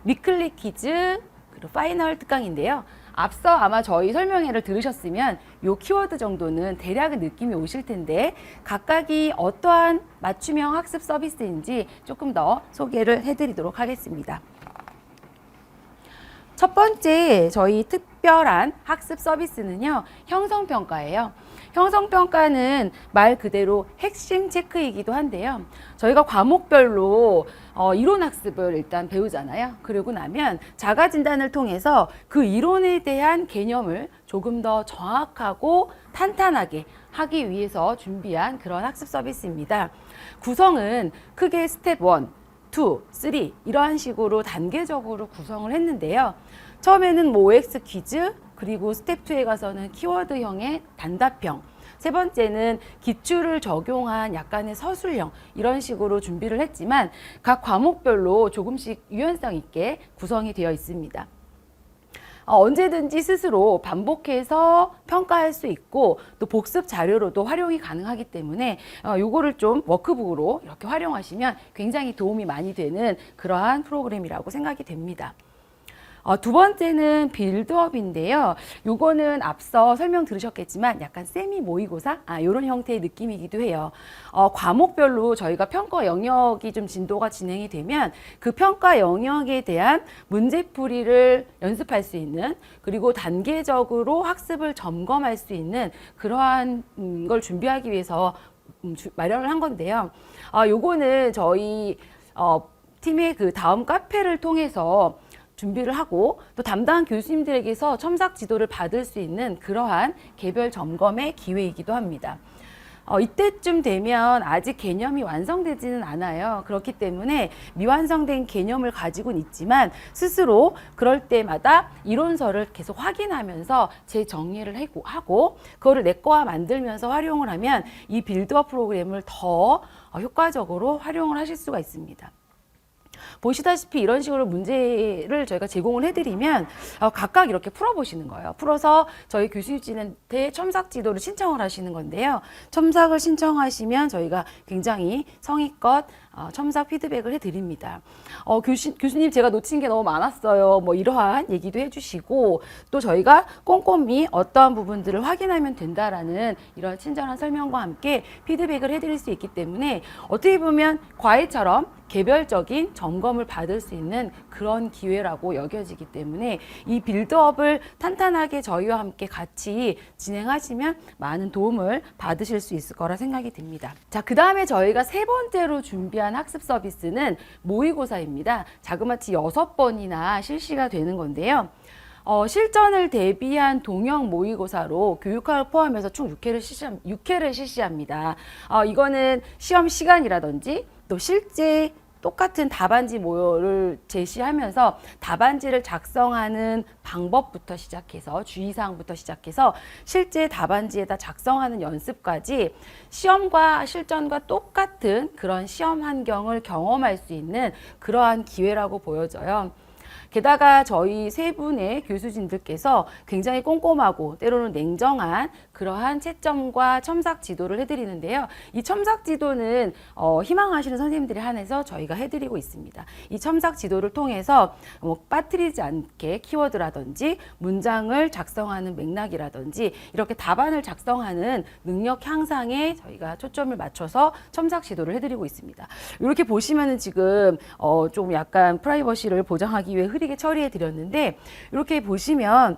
위클리 퀴즈, 그리고 파이널 특강인데요. 앞서 아마 저희 설명회를 들으셨으면 요 키워드 정도는 대략의 느낌이 오실 텐데 각각이 어떠한 맞춤형 학습 서비스인지 조금 더 소개를 해드리도록 하겠습니다. 첫 번째 저희 특별한 학습 서비스는요, 형성평가예요. 형성평가는 말 그대로 핵심 체크이기도 한데요. 저희가 과목별로 이론 학습을 일단 배우잖아요. 그러고 나면 자가진단을 통해서 그 이론에 대한 개념을 조금 더 정확하고 탄탄하게 하기 위해서 준비한 그런 학습 서비스입니다. 구성은 크게 스텝 1, 2, 3 이러한 식으로 단계적으로 구성을 했는데요. 처음에는 뭐 OX 퀴즈, 그리고 스텝 2에 가서는 키워드형의 단답형, 세 번째는 기출을 적용한 약간의 서술형, 이런 식으로 준비를 했지만 각 과목별로 조금씩 유연성 있게 구성이 되어 있습니다. 언제든지 스스로 반복해서 평가할 수 있고 또 복습 자료로도 활용이 가능하기 때문에 요거를 좀 워크북으로 이렇게 활용하시면 굉장히 도움이 많이 되는 그러한 프로그램이라고 생각이 됩니다. 두 번째는 빌드업인데요. 요거는 앞서 설명 들으셨겠지만 약간 세미 모의고사 이런 형태의 느낌이기도 해요. 과목별로 저희가 평가 영역이 좀 진도가 진행이 되면 그 평가 영역에 대한 문제풀이를 연습할 수 있는, 그리고 단계적으로 학습을 점검할 수 있는 그러한 걸 준비하기 위해서 마련을 한 건데요. 요거는 저희 팀의 그 다음 카페를 통해서 준비를 하고 또 담당 교수님들에게서 첨삭 지도를 받을 수 있는 그러한 개별 점검의 기회이기도 합니다. 이때쯤 되면 아직 개념이 완성되지는 않아요. 그렇기 때문에 미완성된 개념을 가지고는 있지만 스스로 그럴 때마다 이론서를 계속 확인하면서 재정리를 하고 그거를 내 거와 만들면서 활용을 하면 이 빌드업 프로그램을 더 효과적으로 활용을 하실 수가 있습니다. 보시다시피 이런 식으로 문제를 저희가 제공을 해드리면 각각 이렇게 풀어보시는 거예요. 풀어서 저희 교수님한테 첨삭 지도를 신청을 하시는 건데요. 첨삭을 신청하시면 저희가 굉장히 성의껏 첨삭 피드백을 해드립니다. 교수님 제가 놓친 게 너무 많았어요. 뭐 이러한 얘기도 해주시고 또 저희가 꼼꼼히 어떠한 부분들을 확인하면 된다라는 이런 친절한 설명과 함께 피드백을 해드릴 수 있기 때문에 어떻게 보면 과외처럼 개별적인 점검을 받을 수 있는 그런 기회라고 여겨지기 때문에 이 빌드업을 탄탄하게 저희와 함께 같이 진행하시면 많은 도움을 받으실 수 있을 거라 생각이 듭니다. 자, 그 다음에 저희가 세 번째로 준비한 학습 서비스는 모의고사입니다. 자그마치 6번이나 실시가 되는 건데요. 실전을 대비한 동형 모의고사로 교육학을 포함해서 총 6회를 실시합니다. 이거는 시험 시간이라든지 또 실제 똑같은 답안지 모여를 제시하면서 답안지를 작성하는 방법부터 시작해서 주의사항부터 시작해서 실제 답안지에다 작성하는 연습까지 시험과 실전과 똑같은 그런 시험 환경을 경험할 수 있는 그러한 기회라고 보여져요. 게다가 저희 세 분의 교수진들께서 굉장히 꼼꼼하고 때로는 냉정한 그러한 채점과 첨삭 지도를 해드리는데요. 이 첨삭 지도는 희망하시는 선생님들에 한해서 저희가 해드리고 있습니다. 이 첨삭 지도를 통해서 빠뜨리지 않게 키워드라든지 문장을 작성하는 맥락이라든지 이렇게 답안을 작성하는 능력 향상에 저희가 초점을 맞춰서 첨삭 지도를 해드리고 있습니다. 이렇게 보시면은 지금 좀 약간 프라이버시를 보장하기 위해 흐리게 처리해 드렸는데 이렇게 보시면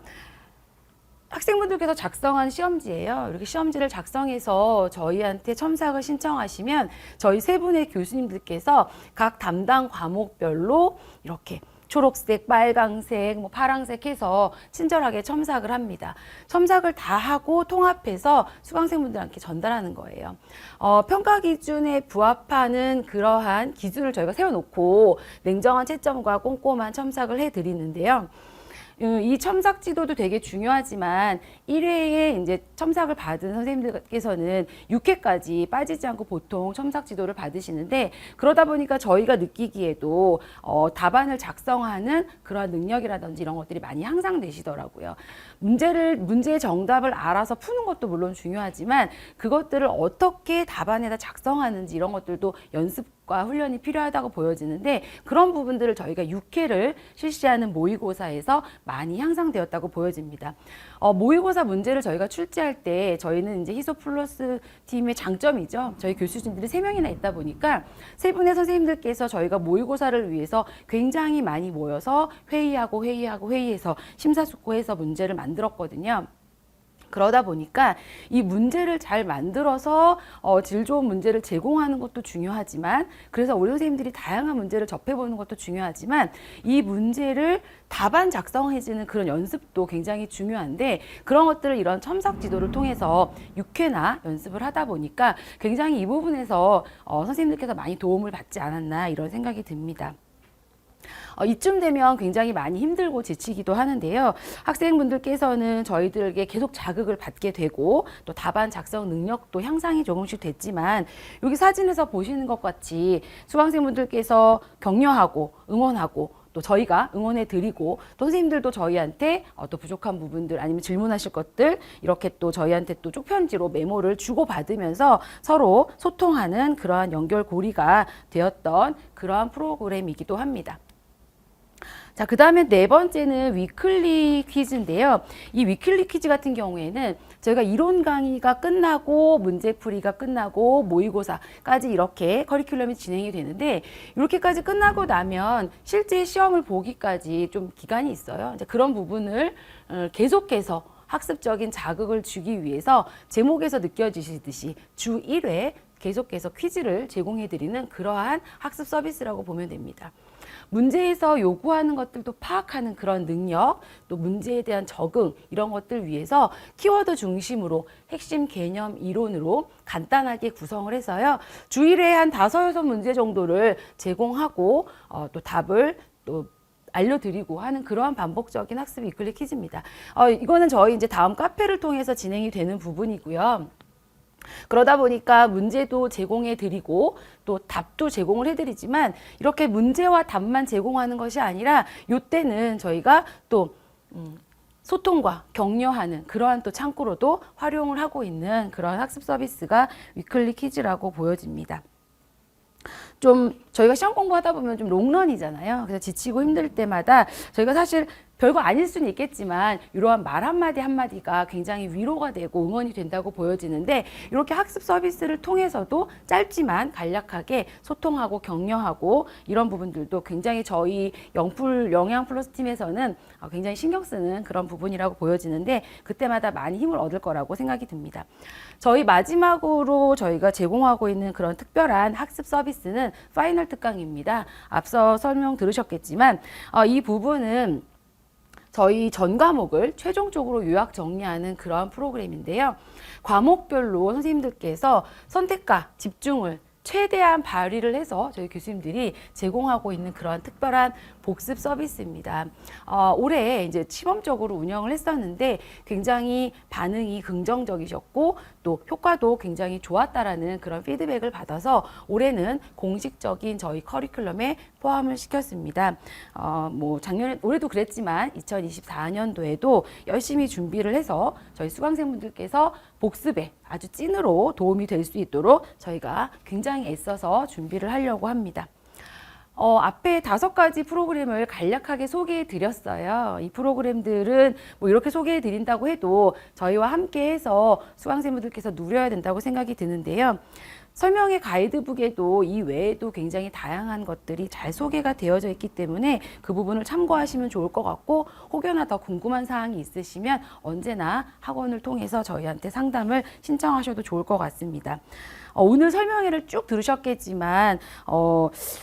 학생분들께서 작성한 시험지예요. 이렇게 시험지를 작성해서 저희한테 첨삭을 신청하시면 저희 세 분의 교수님들께서 각 담당 과목별로 이렇게 초록색, 빨강색, 뭐 파랑색 해서 친절하게 첨삭을 합니다. 첨삭을 다 하고 통합해서 수강생분들한테 전달하는 거예요. 평가 기준에 부합하는 그러한 기준을 저희가 세워놓고 냉정한 채점과 꼼꼼한 첨삭을 해드리는데요. 이 첨삭 지도도 되게 중요하지만 1회에 이제 첨삭을 받은 선생님들께서는 6회까지 빠지지 않고 보통 첨삭 지도를 받으시는데 그러다 보니까 저희가 느끼기에도 답안을 작성하는 그런 능력이라든지 이런 것들이 많이 향상되시더라고요. 문제의 정답을 알아서 푸는 것도 물론 중요하지만 그것들을 어떻게 답안에다 작성하는지 이런 것들도 연습과 훈련이 필요하다고 보여지는데 그런 부분들을 저희가 6회를 실시하는 모의고사에서 많이 향상되었다고 보여집니다. 모의고사 문제를 저희가 출제할 때 저희는 이제 희소 플러스 팀의 장점이죠. 저희 교수진들이 3명이나 있다 보니까 세 분의 선생님들께서 저희가 모의고사를 위해서 굉장히 많이 모여서 회의해서 심사숙고해서 문제를 만들었거든요. 그러다 보니까 이 문제를 잘 만들어서 질 좋은 문제를 제공하는 것도 중요하지만, 그래서 우리 선생님들이 다양한 문제를 접해보는 것도 중요하지만, 이 문제를 답안 작성해주는 그런 연습도 굉장히 중요한데, 그런 것들을 이런 첨삭 지도를 통해서 6회나 연습을 하다 보니까 굉장히 이 부분에서 선생님들께서 많이 도움을 받지 않았나 이런 생각이 듭니다. 이쯤 되면 굉장히 많이 힘들고 지치기도 하는데요. 학생분들께서는 저희들에게 계속 자극을 받게 되고 또 답안 작성 능력도 향상이 조금씩 됐지만, 여기 사진에서 보시는 것 같이 수강생분들께서 격려하고 응원하고 또 저희가 응원해 드리고, 또 선생님들도 저희한테 또 부족한 부분들 아니면 질문하실 것들 이렇게 또 저희한테 또 쪽편지로 메모를 주고 받으면서 서로 소통하는 그러한 연결고리가 되었던 그러한 프로그램이기도 합니다. 자, 그 다음에 네 번째는 위클리 퀴즈인데요. 이 위클리 퀴즈 같은 경우에는 저희가 이론 강의가 끝나고 문제풀이가 끝나고 모의고사까지 이렇게 커리큘럼이 진행이 되는데, 이렇게까지 끝나고 나면 실제 시험을 보기까지 좀 기간이 있어요. 이제 그런 부분을 계속해서 학습적인 자극을 주기 위해서 제목에서 느껴지시듯이 주 1회 계속해서 퀴즈를 제공해드리는 그러한 학습 서비스라고 보면 됩니다. 문제에서 요구하는 것들도 파악하는 그런 능력, 또 문제에 대한 적응, 이런 것들 위해서 키워드 중심으로 핵심 개념 이론으로 간단하게 구성을 해서요. 주일에 한 5, 6문제 정도를 제공하고 또 답을 또 알려드리고 하는 그러한 반복적인 학습 위클리 퀴즈입니다. 이거는 저희 이제 다음 카페를 통해서 진행이 되는 부분이고요. 그러다 보니까 문제도 제공해 드리고 또 답도 제공을 해 드리지만, 이렇게 문제와 답만 제공하는 것이 아니라 이때는 저희가 또 소통과 격려하는 그러한 또 창구로도 활용을 하고 있는 그런 학습 서비스가 위클리 퀴즈라고 보여집니다. 좀 저희가 시험 공부하다 보면 좀 롱런이잖아요. 그래서 지치고 힘들 때마다 저희가 사실 별거 아닐 수는 있겠지만 이러한 말 한마디 한마디가 굉장히 위로가 되고 응원이 된다고 보여지는데, 이렇게 학습 서비스를 통해서도 짧지만 간략하게 소통하고 격려하고 이런 부분들도 굉장히 저희 영양 플러스 팀에서는 굉장히 신경 쓰는 그런 부분이라고 보여지는데, 그때마다 많이 힘을 얻을 거라고 생각이 듭니다. 저희 마지막으로 저희가 제공하고 있는 그런 특별한 학습 서비스는 파이널 특강입니다. 앞서 설명 들으셨겠지만 이 부분은 저희 전 과목을 최종적으로 요약 정리하는 그런 프로그램인데요. 과목별로 선생님들께서 선택과 집중을 최대한 발휘를 해서 저희 교수님들이 제공하고 있는 그런 특별한 복습 서비스입니다. 올해 이제 시범적으로 운영을 했었는데 굉장히 반응이 긍정적이셨고 또 효과도 굉장히 좋았다라는 그런 피드백을 받아서 올해는 공식적인 저희 커리큘럼에 포함을 시켰습니다. 올해도 그랬지만 2024년도에도 열심히 준비를 해서 저희 수강생분들께서 복습에 아주 찐으로 도움이 될 수 있도록 저희가 굉장히 애써서 준비를 하려고 합니다. 앞에 5가지 프로그램을 간략하게 소개해 드렸어요. 이 프로그램들은 이렇게 소개해 드린다고 해도 저희와 함께 해서 수강생분들께서 누려야 된다고 생각이 드는데요. 설명의 가이드북에도 이 외에도 굉장히 다양한 것들이 잘 소개가 되어져 있기 때문에 그 부분을 참고하시면 좋을 것 같고, 혹여나 더 궁금한 사항이 있으시면 언제나 학원을 통해서 저희한테 상담을 신청하셔도 좋을 것 같습니다. 오늘 설명회를 쭉 들으셨겠지만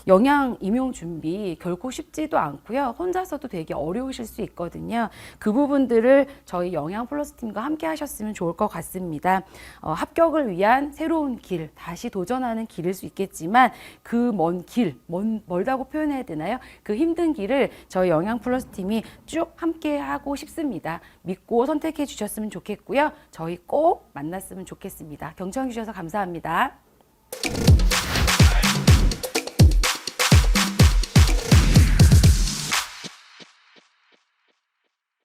영양 임용 준비 결코 쉽지도 않고요. 혼자서도 되게 어려우실 수 있거든요. 그 부분들을 저희 영양 플러스 팀과 함께 하셨으면 좋을 것 같습니다. 합격을 위한 새로운 길, 다시 도전하는 길일 수 있겠지만 그 먼 길, 멀다고 표현해야 되나요? 그 힘든 길을 저희 영양 플러스 팀이 쭉 함께 하고 싶습니다. 믿고 선택해 주셨으면 좋겠고요. 저희 꼭 만났으면 좋겠습니다. 경청해 주셔서 감사합니다.